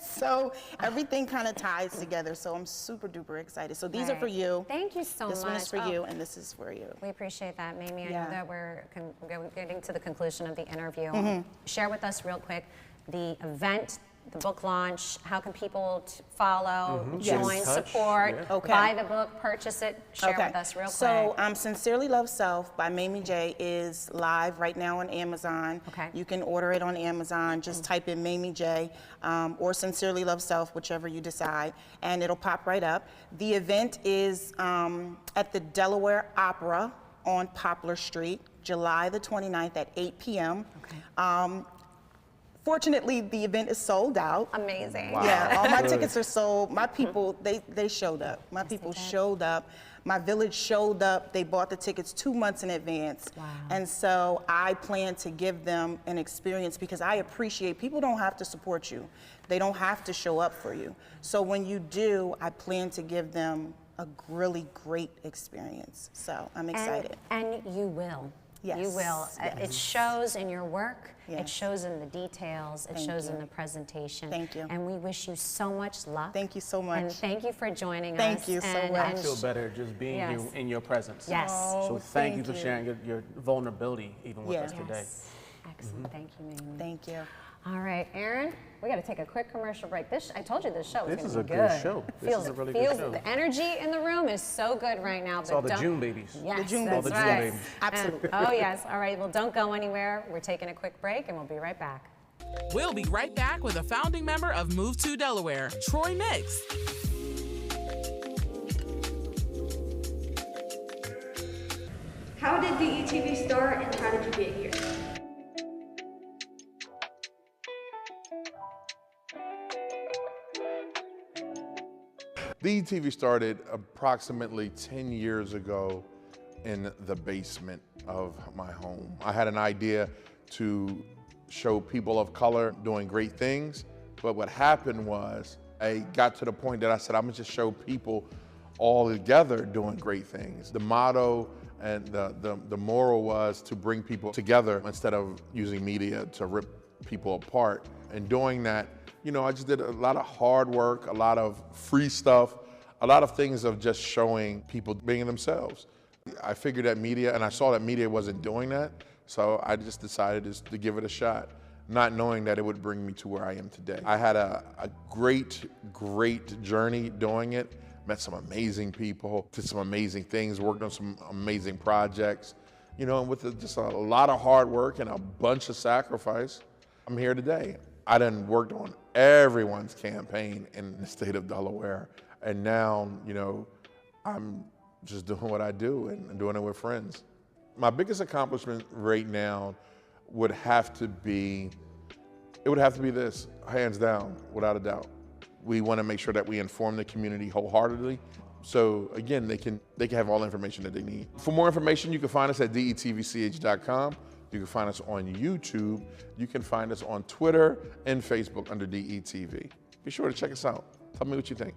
So everything kind of ties together. So I'm super duper excited. So these are for you. Thank you so much. This one is for you, and this is for you. We appreciate that, Mamie. I Yeah. know that we're getting to the conclusion of the interview. Share with us real quick the event, the book launch. How can people follow, join, Yes. support, Okay. buy the book, purchase it? Share with us real quick. So Sincerely Love Self by Mamie J is live right now on Amazon. Okay. You can order it on Amazon. Just type in Mamie J or Sincerely Love Self, whichever you decide, and it'll pop right up. The event is at the Delaware Opera on Poplar Street, July the 29th at 8 p.m. Okay. Fortunately, the event is sold out. Amazing. Wow. Yeah, all my Good. tickets are sold. My people, they showed up. My people showed up. My village showed up. They bought the tickets 2 months in advance. Wow. And so I plan to give them an experience because I appreciate people don't have to support you. They don't have to show up for you. So when you do, I plan to give them a really great experience. So I'm excited. And you will. Yes. You will. It shows in your work. It Yes. shows in the details. It Thank shows you. in the presentation. Thank you. And we wish you so much luck. Thank you so much. And thank you for joining us. Thank you so And- much. I and feel better just being Yes. here in your presence. Yes. So thank you for sharing your vulnerability even with Yeah. us today. Yes. Excellent. Thank you, Mamie. Thank you. All right, Aaron, we got to take a quick commercial break. I told you this show was This going is to a be good good. show. This Feels, is a really feels, good show. The energy in the room is so good right now. It's all the June babies. Yes, The June that's All the June right. babies. Absolutely. Oh, yes. All right, well, don't go anywhere. We're taking a quick break, and we'll be right back. We'll be right back with a founding member of Move2Delaware, Troy Mix. How did DETV start and how did you get here? DETV started approximately 10 years ago in the basement of my home. I had an idea to show people of color doing great things, but what happened was I got to the point that I said, I'm gonna just show people all together doing great things. The motto and the moral was to bring people together instead of using media to rip people apart. And doing that, you know, I just did a lot of hard work, a lot of free stuff, a lot of things of just showing people being themselves. I figured that media, and I saw that media wasn't doing that, so I just decided to give it a shot, not knowing that it would bring me to where I am today. I had a great journey doing it, met some amazing people, did some amazing things, worked on some amazing projects, you know, and with just a lot of hard work and a bunch of sacrifice, I'm here today. I done worked on everyone's campaign in the state of Delaware, and now, you know, I'm just doing what I do and doing it with friends. My biggest accomplishment right now would have to be this, hands down, without a doubt. We want to make sure that we inform the community wholeheartedly. So again, they can have all the information that they need. For more information, you can find us at detvch.com. You can find us on YouTube. You can find us on Twitter and Facebook under DETV. Be sure to check us out. Tell me what you think.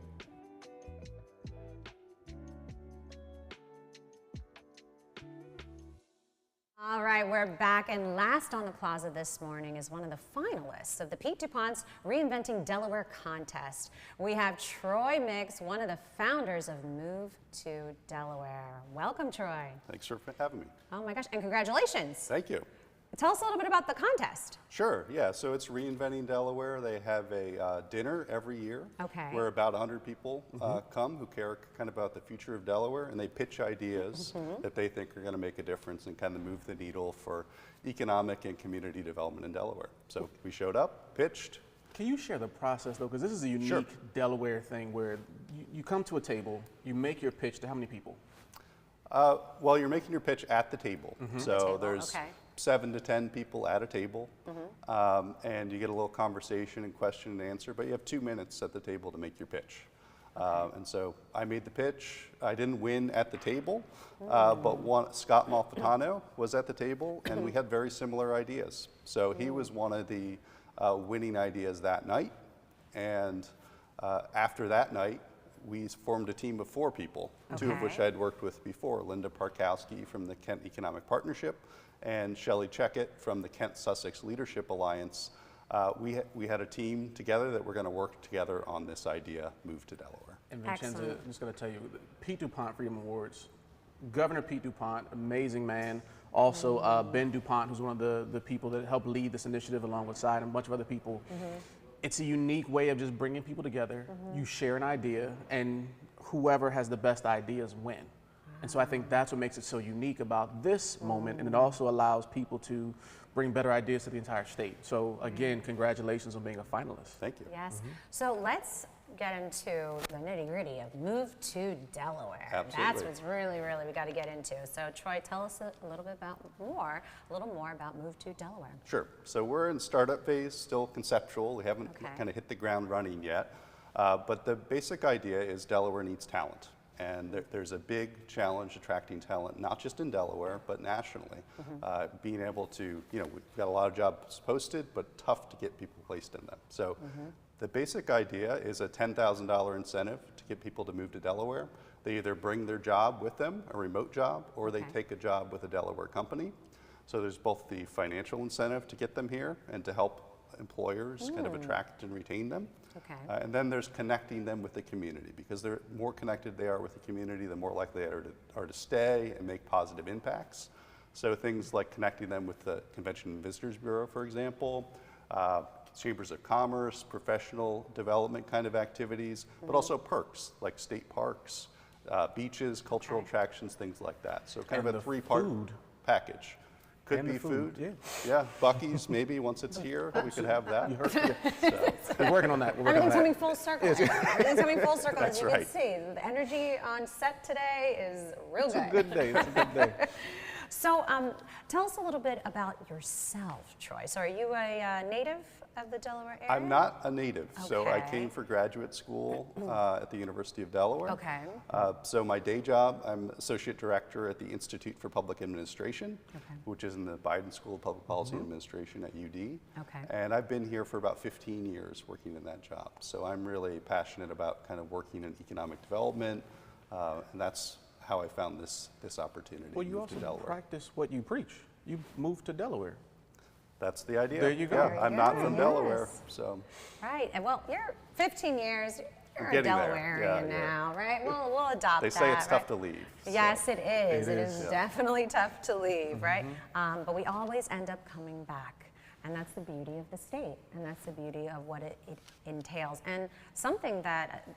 All right, we're back, and last on the plaza this morning is one of the finalists of the Pete DuPont's Reinventing Delaware contest. We have Troy Mix, one of the founders of Move2Delaware. Welcome, Troy. Thanks for having me. Oh my gosh, and congratulations. Thank you. Tell us a little bit about the contest. Sure, yeah, so it's Reinventing Delaware. They have a dinner every year where about 100 people come who care kind of about the future of Delaware, and they pitch ideas that they think are going to make a difference and kind of move the needle for economic and community development in Delaware. So we showed up, pitched. Can you share the process though? Because this is a unique Delaware thing where you come to a table, you make your pitch to how many people? Well, you're making your pitch at the table. So there's 7 to 10 people at a table, and you get a little conversation and question and answer, but you have 2 minutes at the table to make your pitch. And so I made the pitch. I didn't win at the table, but Scott Malfitano was at the table, and we had very similar ideas. So he was one of the winning ideas that night, and after that night, we formed a team of 4 people, 2 of which I'd worked with before, Linda Parkowski from the Kent Economic Partnership and Shelley Checkett from the Kent-Sussex Leadership Alliance. We had a team together that we're going to work together on this idea, Move2Delaware. And Vincenza, I'm just going to tell you, Pete DuPont Freedom Awards, Governor Pete DuPont, amazing man. Also, Ben DuPont, who's one of the people that helped lead this initiative along with Side and a bunch of other people. It's a unique way of just bringing people together. You share an idea, and whoever has the best ideas win. And so I think that's what makes it so unique about this moment, and it also allows people to bring better ideas to the entire state. So again, congratulations on being a finalist. Thank you. Yes. So let's get into the nitty-gritty of Move2Delaware. Absolutely. That's what's really we got to get into. So Troy, tell us a little more about Move2Delaware. Sure. So we're in startup phase, still conceptual. We haven't kind of hit the ground running yet. But the basic idea is Delaware needs talent. And there's a big challenge attracting talent, not just in Delaware, but nationally. Being able to, we've got a lot of jobs posted, but tough to get people placed in them. So the basic idea is a $10,000 incentive to get people to move to Delaware. They either bring their job with them, a remote job, or they take a job with a Delaware company. So there's both the financial incentive to get them here and to help employers kind of attract and retain them. And then there's connecting them with the community, because the more connected they are with the community, the more likely they are to stay and make positive impacts. So things like connecting them with the Convention and Visitors Bureau, for example, chambers of commerce, professional development kind of activities, but also perks like state parks, beaches, cultural attractions, things like that. So kind of a 3-part package. Could be food. Yeah, Buc-ee's maybe once it's here, we could have that. We're working on that. Everything's coming full circle. Everything's coming full circle, as you right. can see. The energy on set today is real good. It's a good day. It's a good day. So tell us a little bit about yourself, Troy. So are you a native of the Delaware area? I'm not a native, so I came for graduate school at the University of Delaware. So my day job, I'm Associate Director at the Institute for Public Administration, which is in the Biden School of Public Policy and Administration at UD. And I've been here for about 15 years working in that job. So I'm really passionate about kind of working in economic development, and that's how I found this opportunity. Well, you also practice what you preach. You moved to Delaware. That's the idea. There you go. Yeah, I'm not from Delaware, so. Right, and well, you're 15 years, You're a getting there. Delawarean now, right? We'll adopt that. They say it's tough right? to leave. Yes, so. it is. It is yeah. definitely tough to leave, right? But we always end up coming back. And that's the beauty of the state. And that's the beauty of what it entails. And something that,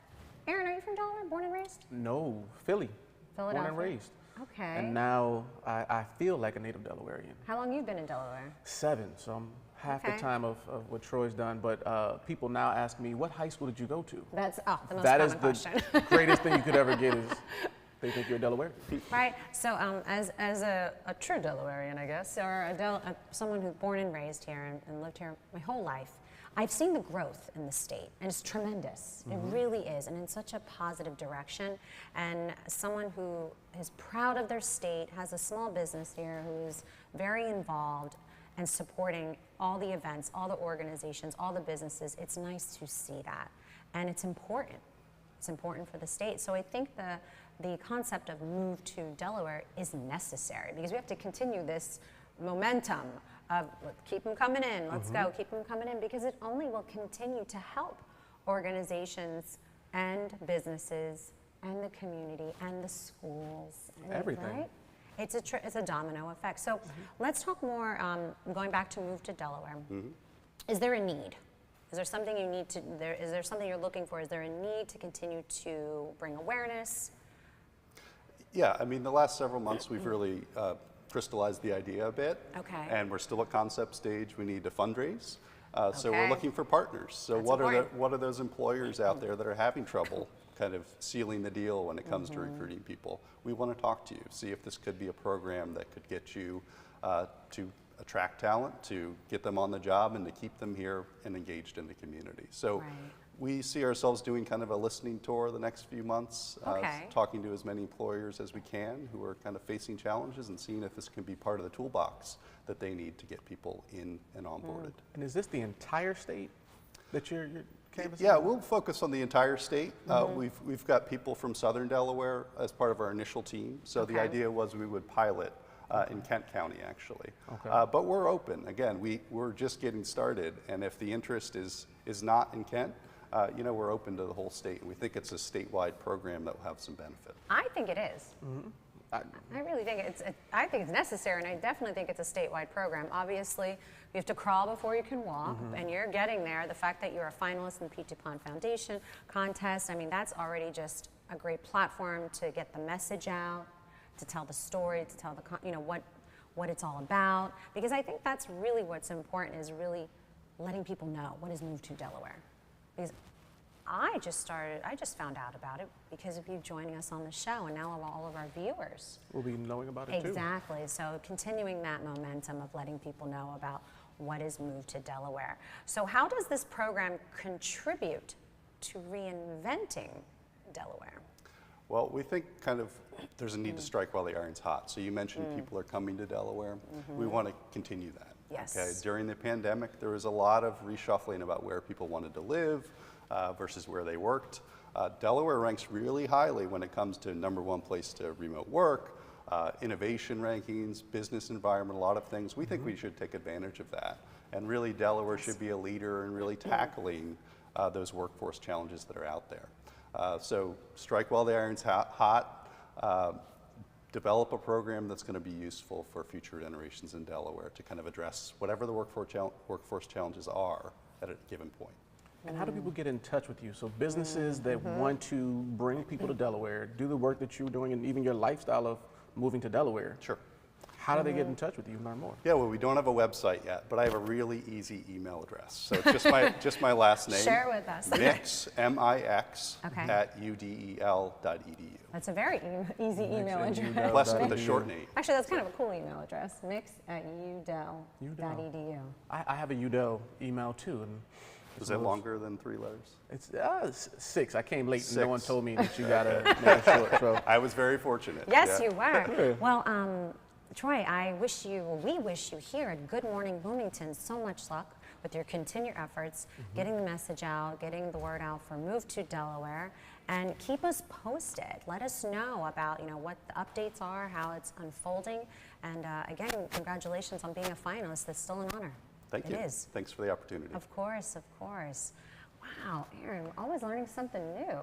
Aaron, are you from Delaware, born and raised? No, Philly. Born and raised. Okay. And now I feel like a native Delawarean. How long you been in Delaware? 7, so I'm half the time of what Troy's done. But people now ask me, what high school did you go to? That's the most that common is question. The greatest thing you could ever get is they think you're a Delawarean. Right. So as a true Delawarean, I guess, or someone who's born and raised here and lived here my whole life, I've seen the growth in the state, and it's tremendous. It really is, and in such a positive direction. And someone who is proud of their state, has a small business here, who is very involved and supporting all the events, all the organizations, all the businesses, it's nice to see that. And it's important. It's important for the state. So I think the concept of Move to Delaware is necessary because we have to continue this momentum of keep them coming in, let's go, keep them coming in, because it only will continue to help organizations and businesses and the community and the schools. Everything. Right? It's a domino effect. So let's talk more, going back to Move to Delaware. Is there a need? Is there something you need to, is there something you're looking for? Is there a need to continue to bring awareness? Yeah, I mean, the last several months we've really crystallized the idea a bit. Okay. And we're still at concept stage. We need to fundraise. So Okay. we're looking for partners. So That's what are those employers out there that are having trouble kind of sealing the deal when it comes to recruiting people? We want to talk to you, see if this could be a program that could get you to attract talent, to get them on the job, and to keep them here and engaged in the community. So we see ourselves doing kind of a listening tour the next few months, talking to as many employers as we can who are kind of facing challenges and seeing if this can be part of the toolbox that they need to get people in and onboarded. And is this the entire state that you're canvassing? Yeah, we'll focus on the entire state. We've got people from southern Delaware as part of our initial team. So the idea was we would pilot in Kent County, actually. But we're open. Again, we're just getting started. And if the interest is not in Kent, we're open to the whole state, and we think it's a statewide program that will have some benefit. I think it is. I really think I think it's necessary, and I definitely think it's a statewide program. Obviously, you have to crawl before you can walk, and you're getting there. The fact that you're a finalist in the Pete DuPont Foundation contest, I mean, that's already just a great platform to get the message out, to tell the story, to tell the what it's all about. Because I think that's really what's important, is really letting people know what is Move to Delaware. Because I just found out about it because of you joining us on the show, and now all of our viewers will be knowing about it too. Exactly. So continuing that momentum of letting people know about what is Move to Delaware. So how does this program contribute to reinventing Delaware? Well, we think kind of there's a need to strike while the iron's hot. So you mentioned people are coming to Delaware. We want to continue that. Yes. Okay. During the pandemic, there was a lot of reshuffling about where people wanted to live versus where they worked. Delaware ranks really highly when it comes to #1 place to remote work, innovation rankings, business environment, a lot of things. We think we should take advantage of that. And really, Delaware should be a leader in really tackling those workforce challenges that are out there. So strike while the iron's hot. Develop a program that's going to be useful for future generations in Delaware to kind of address whatever the workforce challenges are at a given point. And how do people get in touch with you? So businesses that want to bring people to Delaware, do the work that you're doing, and even your lifestyle of moving to Delaware. Sure. How do they get in touch with you and learn more? Yeah, well, we don't have a website yet, but I have a really easy email address. So it's just my last name. Share with us. Mix, M-I-X, at udel.edu. That's a very easy email address. Blessed with a short name. Actually, that's kind of a cool email address. mix@udel.edu. I have a UDEL email too. And is it longer than 3 letters? It's 6. I came late and no one told me that you got to make it short. So. I was very fortunate. Yes, you were. Well, Troy, we wish you here at Good Morning Wilmington so much luck with your continued efforts, getting the message out, getting the word out for Move to Delaware, and keep us posted. Let us know about what the updates are, how it's unfolding, and again, congratulations on being a finalist. That's still an honor. Thank you. It is. Thanks for the opportunity. Of course, of course. Wow, Aaron, we're always learning something new.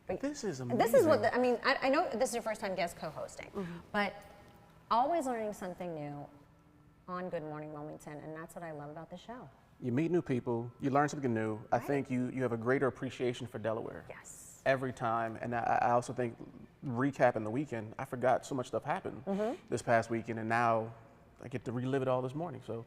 But this is amazing. This is what, I mean, I know this is your first time guest co-hosting, but always learning something new on Good Morning Wilmington, and that's what I love about the show. You meet new people, you learn something new. I think you have a greater appreciation for Delaware. Yes. Every time, and I also think, recapping the weekend, I forgot so much stuff happened this past weekend, and now I get to relive it all this morning, so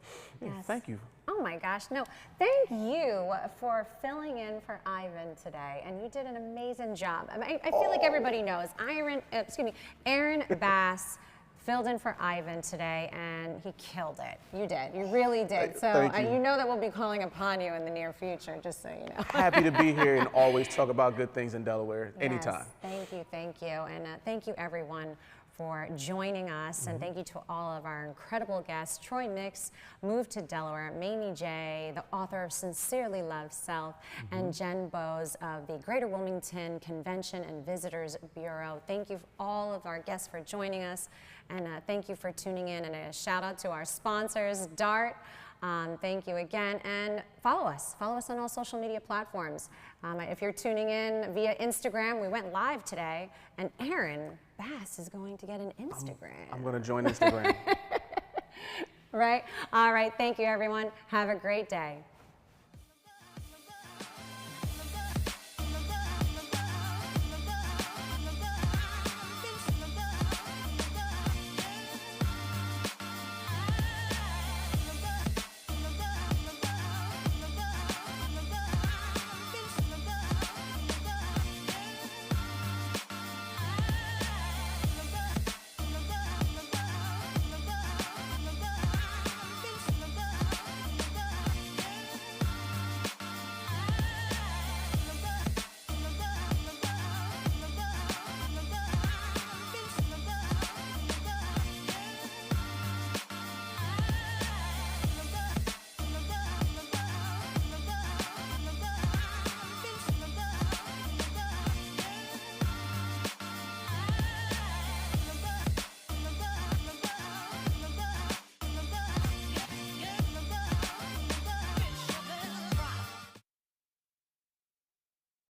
thank you. Oh my gosh, no, thank you for filling in for Ivan today, and you did an amazing job. I mean, I feel like everybody knows, Aaron Bass filled in for Ivan today, and he killed it. You did, you really did. So you know that we'll be calling upon you in the near future, just so you know. Happy to be here and always talk about good things in Delaware, anytime. Thank you, and thank you everyone for joining us, and thank you to all of our incredible guests. Troy Nix, Move to Delaware, Mamie J, the author of Sincerely Love Self, and Jen Boes of the Greater Wilmington Convention and Visitors Bureau. Thank you all of our guests for joining us, and thank you for tuning in, and a shout out to our sponsors, DART. Thank you again, and follow us on all social media platforms. If you're tuning in via Instagram, we went live today, and Aaron Bass is going to get an Instagram. I'm going to join Instagram. Right? All right, thank you everyone. Have a great day.